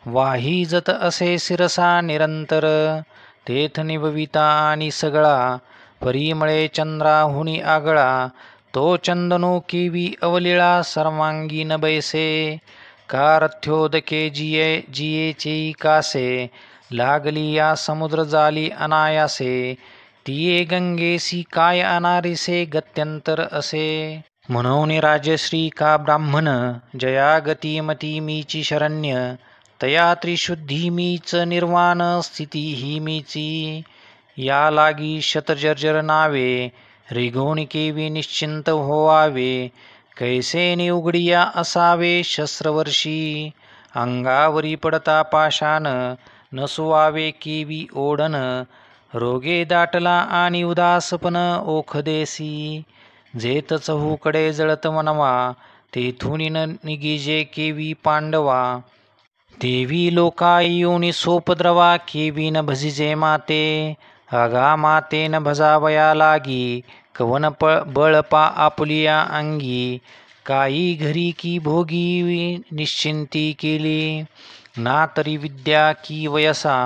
वाही जत असे शिरसा निरंतर, तेथ निवविता आणि सगळा, परिमळे चंद्राहुनी आगळा, तो चंदनू केवी अवलिळा सर्वांगी न बैसे, कारथ्योदके जियेचे कासे, लागली या समुद्र जाली अनायासे, तिये गंगेसी काय अनारिसे गत्यंतर असे, म्हणून राजश्री का ब्राह्मण, जया गतिमती मीची शरण्य, तया त्रिशुद्धी मीच निर्वाण स्थिती ही मीची, या लागी शतजर्जर नावे, रिगोणी केवी निश्चिंत होवावे, कैसे निउघडिया असावे शस्त्रवर्षी, अंगावरी पडता पाषाण, नसुवावे केवी ओढण, रोगे दाटला आणि उदासपण ओखदेसी, जेथ चहूकडे जळत मनवा, तेथून निगिजे केवी पांडवा, देवी लोकायोनी सोपद्रवा केवी न भजिजे माते, अगा माते न भजावया लागी, कवन बळपा आपुलिया अंगी, काही घरी की भोगी निश्चिंती केली, ना तरी विद्या की वयसा,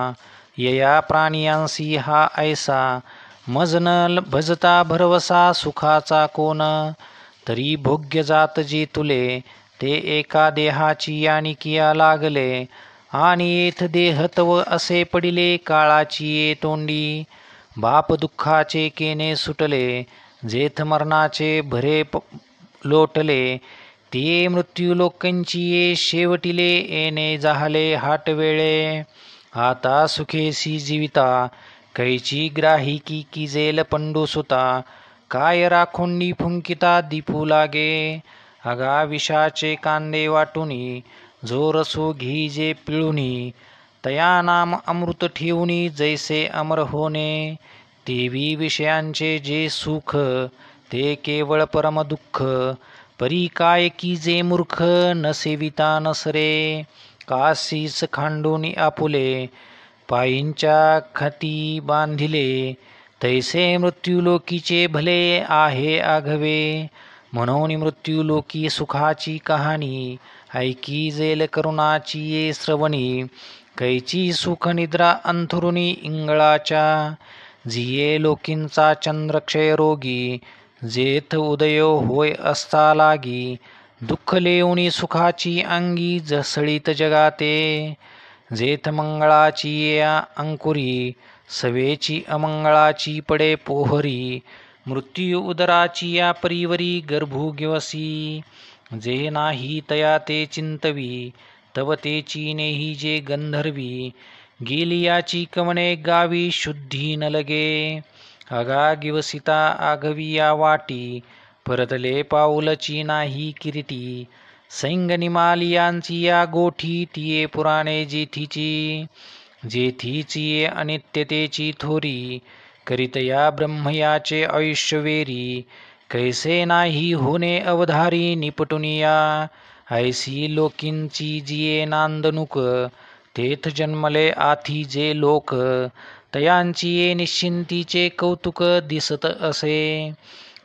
यया प्राणियांसी हा ऐसा, मज न भजता भरवसा सुखाचा कोण, तरी भोग्य जात जे तुले, ते एका देहाची आणि किया लागले, आणि येथ देह तव असे पडिले काळाची ये तोंडी, बाप दुःखाचे केने सुटले, जेथ मरणाचे भरे लोटले, ते मृत्यू लोकांची ये शेवटिले येणे जाहले हाटवेळे, आता सुखेसी जीविता, कैची ग्राहिकी की जेल पंडुसुता, काय राखोंडी फुंकिता दीपू लागे, अगा विषाचे कांदे वाटुनी, जो रसो घीजे पिळुनी, तया नाम अमृत ठेवुनी जैसे अमर होणे, तेवी विषयांचे जे सुख, ते केवळ परम दुःख, परी काय की जे मूर्ख न सेविता नसरे, काशीस खांडोनी आपुले, पायींच्या खाती बांधिले, तैसे मृत्यूलोकीचे भले आहे आघवे, म्हणून मृत्यूलोकी सुखाची कहाणी, ऐकी जेल करुणाची ये श्रवणी, कैची सुख निद्रा अंथरुणी इंगळाच्या, जिये लोकींचा चंद्र क्षयरोगी, जेथ उदयो होय असता लागी, दुःख लेवणी सुखाची अंगी जसळीत जगाते, जेथ मंगळाची या अंकुरी, सवेची अमंगळाची पडे पोहरी, मृत्यू उदराची या परिवरी गर्भुगिवसी, जे नाही तया ते चिंतवी, तव तेची नेही जे गंधर्वी, गेली याची कवणे गावी शुद्धी न लगे, अगा गिवसिता आघवी या वाटी, परतले पाऊलची नाही किरीटी, सैंगनिमालियांची या गोठी, तिये पुराणे जेथीची, जेथीची ये अनित्यतेची थोरी, करीत या ब्रह्मयाचे आयुष्य वेरी, कैसे नाही होणे अवधारी निपटुनिया, ऐसी लोकींची जिये नांदनुक, तेथ जन्मले आथी जे लोक, तयांची ये निश्चिंतीचे कौतुक दिसत असे,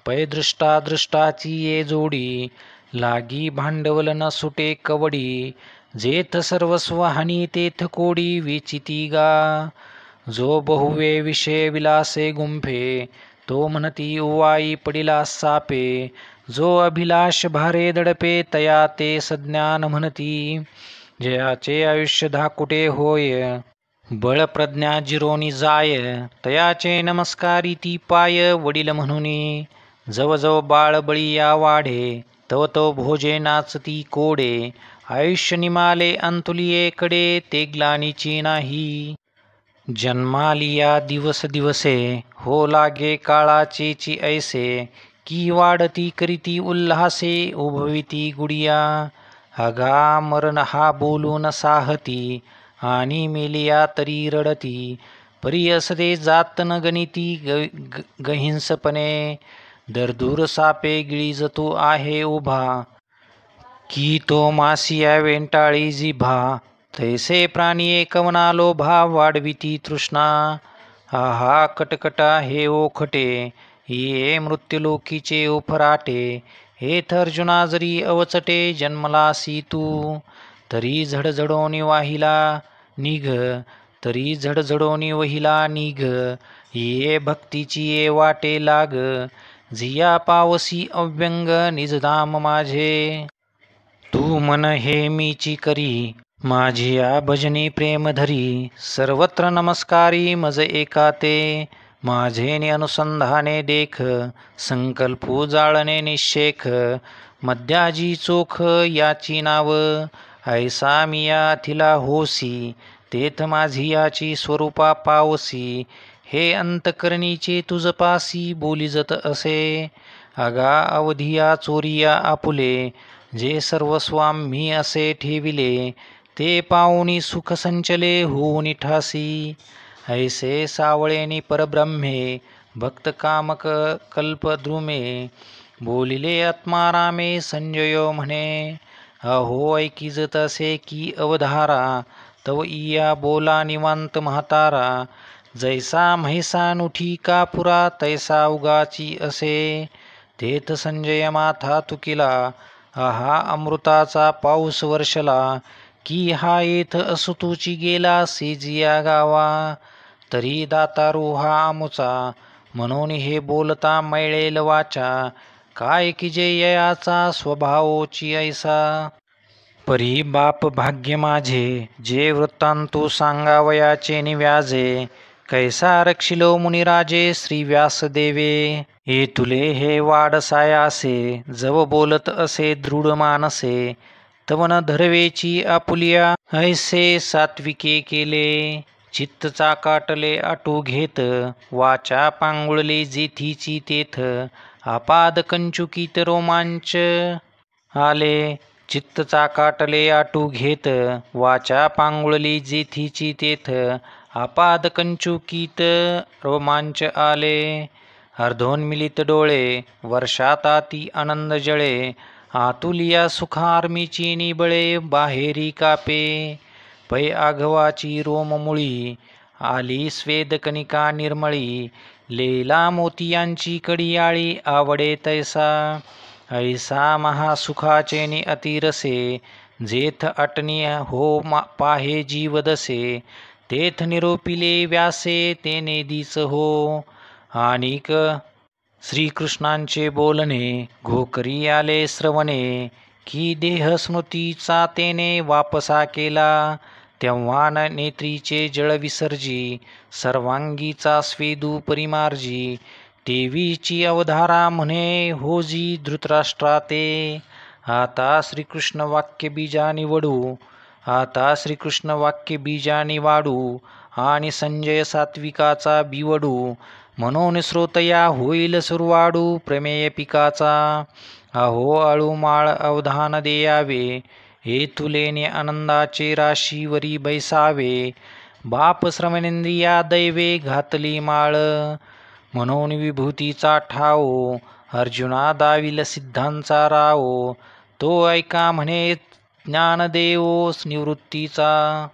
पैदृष्टा दृष्टाची ये जोडी, लागी भांडवल न सुटे कवडी, जेथ सर्वस्व हानी तेथ कोडी विचिती गा, जो बहुवे विषय विलासे गुंफे, तो म्हणती उवाई पडिला सापे, जो अभिलाष भारे दडपे तया ते सज्ञान म्हणती, जयाचे आयुष्य धाकुटे होय, बळ प्रज्ञा जिरोनी जाय, तयाचे नमस्कारी ती पाय वडील म्हणूनी, जवजव बाळ बळी या वाढे, तव तो भोजे नाचती कोडे, आयुष्य निमाले अंतुलियेकडे ते ग्लानीची नाही. जन्मालिया दिवस दिवसे, हो लागे काळाचेची ऐसे, की वाढती करीती उल्हासे, उभविती गुडिया. अगा मरण हा बोलून साहती, आणि मेलिया तरी रडती, परी असते जात न गणिती गहिंसपणे. दरदूर सापे गिळीजतो आहे उभा, की तो मासिया वेंटाळी जिभा. तैसे प्राणी कवना लोभा, वाढविती तृष्णा. हा कटकटा हे ओखटे, ये मृत्युलोकीचे उफराटे. हेथ अर्जुना जरी अवचटे, जन्मलासी तू. तरी झडझडोनी वाहिला निघ, तरी झडझडोनी वहिला निघ. ये भक्तीची ये वाटे लाग, जिया पावसी अव्यंग निजधाम माझे. तू मन हे मीची करी, माझिया भजनी प्रेम धरी. सर्वत्र नमस्कारी मज एका ते, माझे अनुसंधाने देख. संकल्पू जाळणे निशेख, मध्याजी चोख याची नाव. ऐसा मिया थिला होसी, तेथ माझी याची स्वरूपा पावसी. हे अंतकरणीचे तुझपासी बोलिजत असे, अगा अवधिया चोरिया आपुले. जे सर्वस्वाम्ही असे ठेविले, ते पाहुनी सुख संचले होऊन ठासी. ऐसे सावळेनी परब्रह्मे, भक्त कामक कल्पद्रुमे. बोलिले आत्मारामे संजयो म्हणे, अहो ऐकीज तसे की अवधारा. तव इया बोला निवांत म्हातारा, जैसा म्हैसा नुठी कापुरा, तैसा उगाची असे. तेथ संजय माथा तुकिला, आहा अमृताचा पाऊस वर्षला. की हा येथ असुतूची गेला सेजिया गावा. तरी दातारू हा आमुचा, म्हणून हे बोलता मैळेल वाचा. काय की जे ययाचा स्वभावोची ऐसा. परी बाप भाग्य माझे, जे वृत्तांतू सांगावयाचे निव्याजे. कैसा रक्षिलो मुनिराजे श्री व्यासदेवे. हे तुले हे वाडसायासे, जव बोलत असे दृढ मानसे. तवन धरवेची आपुलिया, ऐसे सात्विके केले. चित्त चाकाटले आटू घेत, वाचा पांगुळले जेथीची तेथ. आपाद कंचुकीत रोमांच आले. चित्त चाकाटले आटू घेत, वाचा पांगुळली जेथीची तेथ. आपाद कंचुकीत रोमांच आले. अर्धोन्मिलित डोळे, वर्षाताती आनंद जळे. आतुलिया सुखार्मीची निबळे, बाहेरी कापे. पै आघवाची रोममुळी, आली स्वेदकनिका निर्मळी. लेला मोतियांची कडियाळी, आवडे तैसा. ऐसा महासुखाचे नि अतिरसे, जेथ अटनी हो पाहे जीवदसे. तेथ निरोपिले व्यासे, ते नेदीच हो. आणिक श्रीकृष्णांचे बोलणे, घोकरी आले श्रवणे. की देह स्मृतीचा तेने वापसा केला. तेव्हा नेत्रीचे जळ विसर्जी, सर्वांगीचा स्वेदू परिमार्जी. देवीची अवधारा म्हणे होजी धृतराष्ट्रा ते. आता श्रीकृष्ण वाक्य बीजानी वडू, आता श्रीकृष्ण वाक्य बीजानी वाढू. आणि संजय सात्विकाचा बिवडू, म्हणून श्रोतया होईल सुरवाडू प्रमेय पिकाचा. अहो आळूमाळ अवधान देयावे, हे तुलेने आनंदाचे राशीवरी बैसावे. बाप श्रवणेंद्रिया दैवे घातली माळ, म्हणून विभूतीचा ठाओ. अर्जुना दाविल सिद्धांचा राओ, तो ऐका म्हणे ज्ञानदेवो निवृत्तीचा.